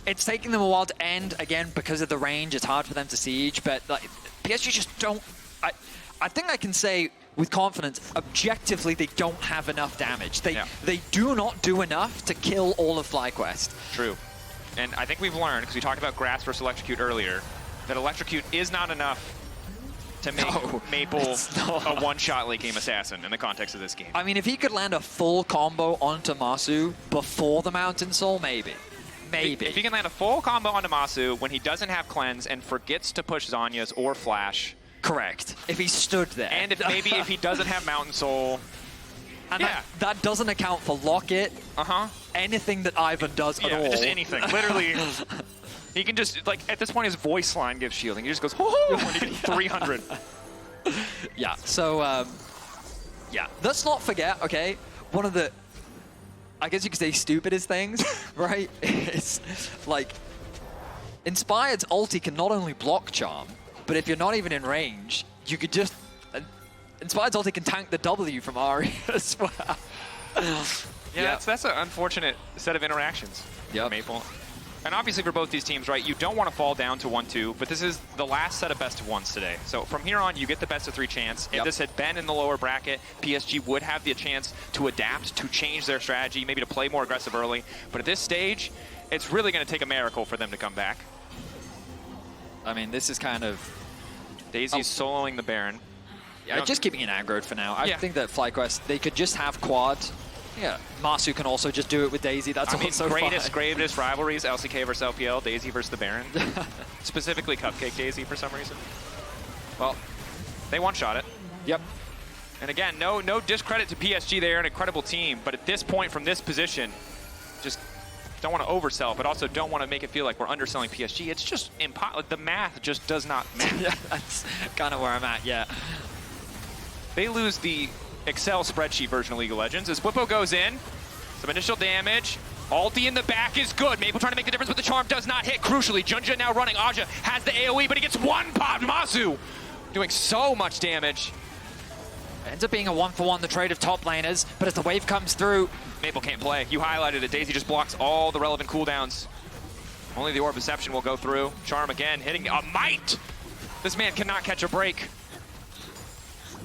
It's taking them a while to end, again, because of the range. It's hard for them to siege, but like, PSG just don't... I think I can say with confidence, objectively, they don't have enough damage. They do not do enough to kill all of FlyQuest. True. And I think we've learned, because we talked about Grass versus Electrocute earlier, that Electrocute is not enough to make Maple a one-shot late game assassin in the context of this game. I mean, if he could land a full combo onto Massu before the Mountain Soul, maybe. Maybe. If he can land a full combo onto Massu when he doesn't have cleanse and forgets to push Zhonya's or Flash. Correct. If he stood there. And if he doesn't have Mountain Soul. And that doesn't account for Locket. Anything that Ivern does at all. Just anything. Literally. He can just, like, at this point, his voice line gives shielding. He just goes, oh, when he gets 300. Yeah, so, yeah. Let's not forget, okay, one of the, I guess you could say stupidest things, right? It's like, Inspired's ulti can not only block Charm, but if you're not even in range, you could just, Inspired's ulti can tank the W from Ahri as well. Yeah, that's an unfortunate set of interactions for Maple. And obviously for both these teams, right, you don't want to fall down to 1-2, but this is the last set of best of ones today. So from here on, you get the best of 3 chance. If this had been in the lower bracket, PSG would have the chance to adapt, to change their strategy, maybe to play more aggressive early. But at this stage, it's really going to take a miracle for them to come back. I mean, this is kind of... Daisy's soloing the Baron. Yeah, just keeping it aggroed for now. I think that FlyQuest, they could just have quad. Yeah, Massu can also just do it with Daisy. That's also greatest rivalries, LCK versus LPL, Daisy versus the Baron. Specifically Cupcake Daisy for some reason. Well, they one-shot it. Yep. And again, no discredit to PSG. They are an incredible team, but at this point from this position, just don't want to oversell, but also don't want to make it feel like we're underselling PSG. It's just impossible. The math just does not match. Yeah, that's kind of where I'm at, yeah. They lose the Excel spreadsheet version of League of Legends as Bwipo goes in. Some initial damage. Ulti in the back is good. Maple trying to make the difference, but the charm does not hit. Crucially, JunJia now running. Azhi has the AoE, but he gets one pop. Massu doing so much damage. It ends up being a 1-for-1, the trade of top laners, but as the wave comes through... Maple can't play. You highlighted it. Daisy just blocks all the relevant cooldowns. Only the Orb of Deception will go through. Charm again, hitting a might. This man cannot catch a break.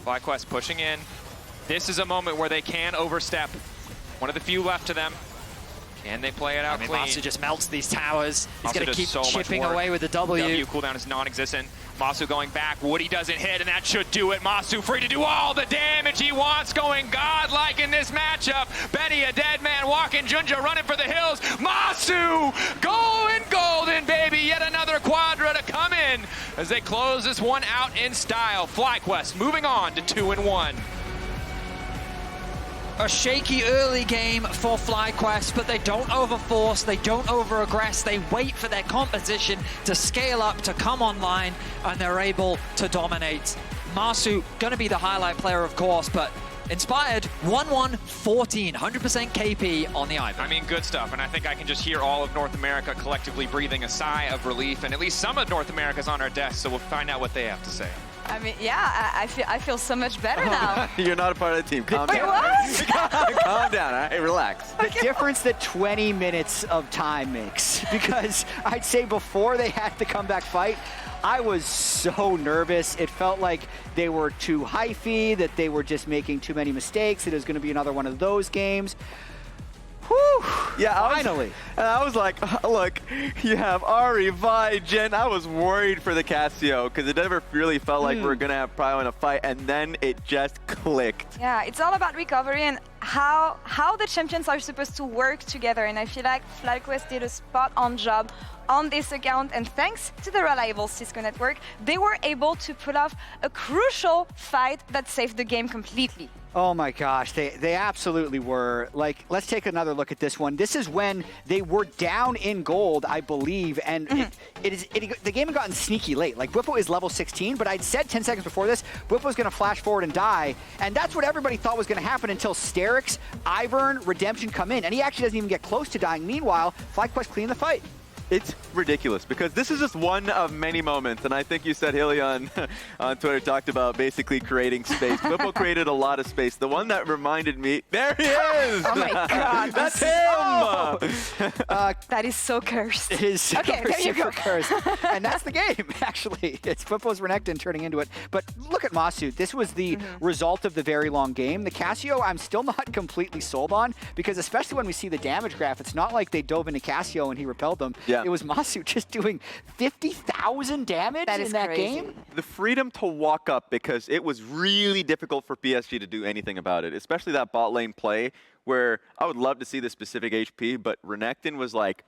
FlyQuest pushing in. This is a moment where they can overstep. One of the few left to them. Can they play it out clean? Massu just melts these towers. He's going to keep chipping away with the W. W cooldown is non-existent. Massu going back. Woody doesn't hit, and that should do it. Massu free to do all the damage he wants, going godlike in this matchup. Benny, a dead man walking. JunJia running for the hills. Massu going golden, baby. Yet another quadra to come in as they close this one out in style. FlyQuest moving on to 2-1. A shaky early game for FlyQuest, but they don't overforce, they don't over-aggress, they wait for their composition to scale up, to come online, and they're able to dominate. Massu, gonna be the highlight player, of course, but Inspired, 1-1-14, 100% KP on the Ivern. I mean, good stuff, and I think I can just hear all of North America collectively breathing a sigh of relief, and at least some of North America's on our desk, so we'll find out what they have to say. I mean, yeah, I feel so much better now. You're not a part of the team. Calm down. What? Calm down, all right? Relax. The difference that 20 minutes of time makes. Because I'd say before they had the comeback fight, I was so nervous. It felt like they were too hyphy, that they were just making too many mistakes. It was going to be another one of those games. Whew, yeah, finally. I was like, look, you have Ahri, Vi, Jhin. I was worried for the Cassio because it never really felt like we were going to have probably in a fight, and then it just clicked. Yeah, it's all about recovery, and how the champions are supposed to work together. And I feel like FlyQuest did a spot-on job on this account, and thanks to the reliable Cisco network, they were able to pull off a crucial fight that saved the game completely. Oh my gosh, they absolutely were. Like, let's take another look at this one. This is when they were down in gold, I believe, and the game had gotten sneaky late. Like, Bwipo is level 16, but I'd said 10 seconds before this, Bwipo's going to flash forward and die, and that's what everybody thought was going to happen until Sterix, Ivern, Redemption come in, and he actually doesn't even get close to dying. Meanwhile, FlyQuest clean the fight. It's ridiculous because this is just one of many moments, and I think you said Hilly on Twitter talked about basically creating space. Bwipo created a lot of space. The one that reminded me, there he is! Oh my God, that's him! Oh. That is so cursed. It is okay, there you go. Cursed. And that's the game, actually. It's Bwipo's Renekton turning into it. But look at Massu. This was the result of the very long game. The Cassio, I'm still not completely sold on, because especially when we see the damage graph, it's not like they dove into Cassio and he repelled them. Yeah. It was Massu just doing 50,000 damage in that game. The freedom to walk up, because it was really difficult for PSG to do anything about it, especially that bot lane play where I would love to see the specific HP, but Renekton was like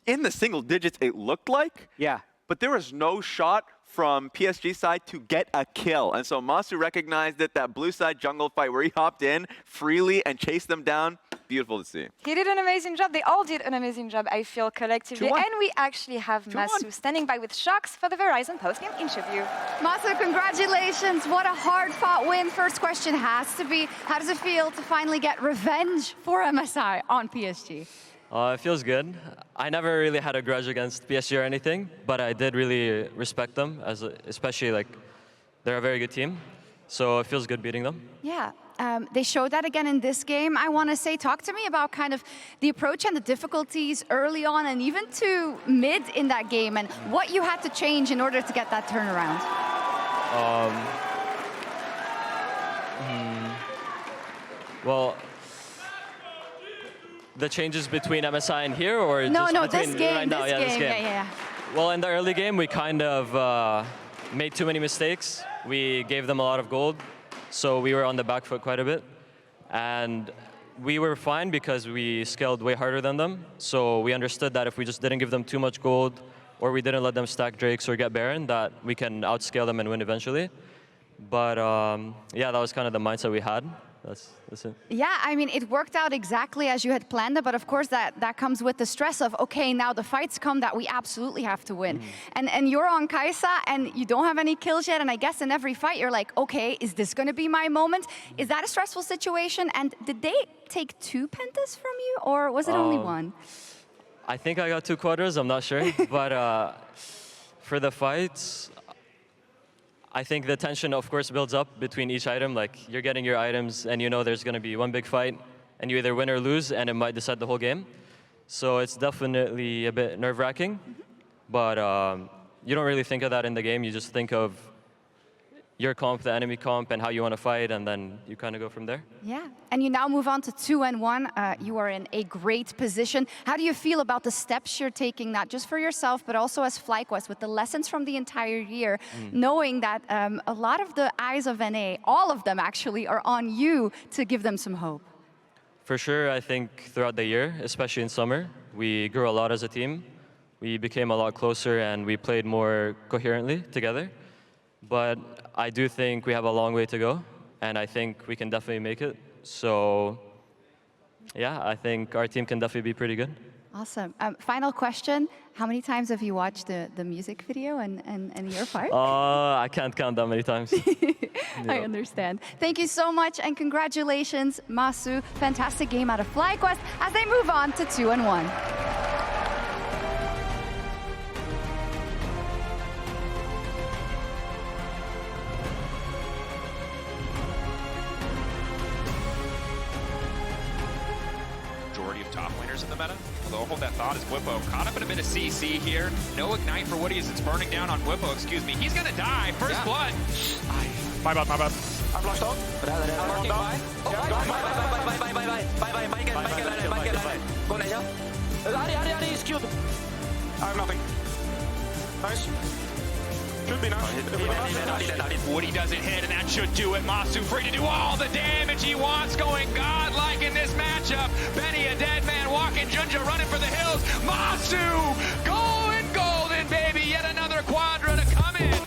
in the single digits, it looked like. Yeah. But there was no shot from PSG side to get a kill. And so Massu recognized it, that blue side jungle fight where he hopped in freely and chased them down. Beautiful to see. He did an amazing job. They all did an amazing job, I feel, collectively. 2-1. And we actually have Massu standing by with Shocks for the Verizon post-game interview. Massu, congratulations. What a hard-fought win. First question has to be, how does it feel to finally get revenge for MSI on PSG? It feels good. I never really had a grudge against PSG or anything, but I did really respect them, especially like they're a very good team. So it feels good beating them. Yeah, they showed that again in this game. I want to say, talk to me about kind of the approach and the difficulties early on and even to mid in that game and what you had to change in order to get that turnaround. Well, the changes between MSI and here, or no, just between this game, right now? this game. game. Yeah. Well, in the early game, we kind of made too many mistakes. We gave them a lot of gold, so we were on the back foot quite a bit. And we were fine because we scaled way harder than them. So we understood that if we just didn't give them too much gold, or we didn't let them stack Drakes or get Baron, that we can outscale them and win eventually. But yeah, that was kind of the mindset we had. That's it. Yeah, I mean, it worked out exactly as you had planned it, but of course that comes with the stress of, okay, now the fights come that we absolutely have to win. And you're on Kai'Sa and you don't have any kills yet, and I guess in every fight you're like, okay, is this going to be my moment? Is that a stressful situation? And did they take 2 pentas from you, or was it only 1? I think I got 2 quarters, I'm not sure. But for the fights, I think the tension, of course, builds up between each item. Like, you're getting your items, and you know there's going to be one big fight, and you either win or lose, and it might decide the whole game. So it's definitely a bit nerve-wracking. But you don't really think of that in the game. You just think of your comp, the enemy comp, and how you want to fight, and then you kind of go from there. Yeah, and you now move on to 2-1. You are in a great position. How do you feel about the steps you're taking, not just for yourself, but also as FlyQuest, with the lessons from the entire year, knowing that a lot of the eyes of NA, all of them actually, are on you to give them some hope? For sure, I think throughout the year, especially in summer, we grew a lot as a team. We became a lot closer, and we played more coherently together. But I do think we have a long way to go, and I think we can definitely make it. So, yeah, I think our team can definitely be pretty good. Awesome. Final question. How many times have you watched the music video and your part? I can't count that many times. I understand. Thank you so much, and congratulations, Massu. Fantastic game out of FlyQuest as they move on to 2-1. In the meta, although hold that thought, is Bwipo caught up in a bit of CC here. No ignite for Woody as it's burning down on Bwipo, excuse me. He's gonna die. First blood. My bad. I'm flashed out. I'm marking by. Bye. Go Leia. Ahri is killed. I have nothing. Nice. Should be nice. Woody doesn't hit, and that should do it. Massu free to do all the damage he wants, going godlike in this matchup. Benny, a dead man walking, JunJia running for the hills. Massu going golden, baby. Yet another quadra to come in.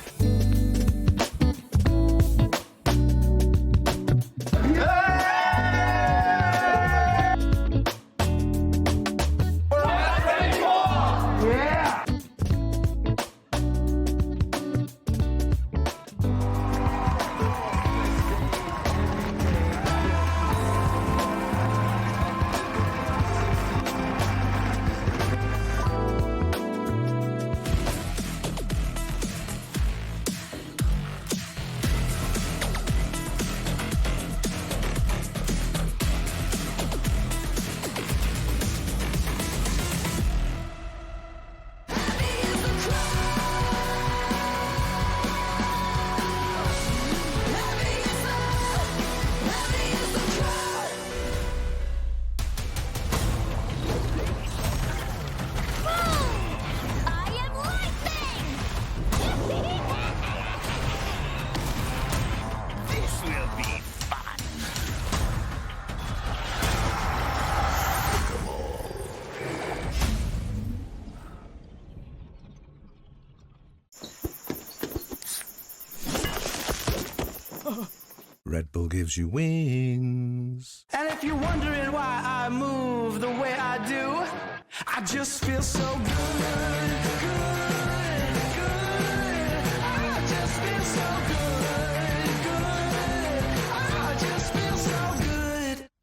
Red Bull gives you wings. And if you're wondering why I move the way I do, I just feel so good, good.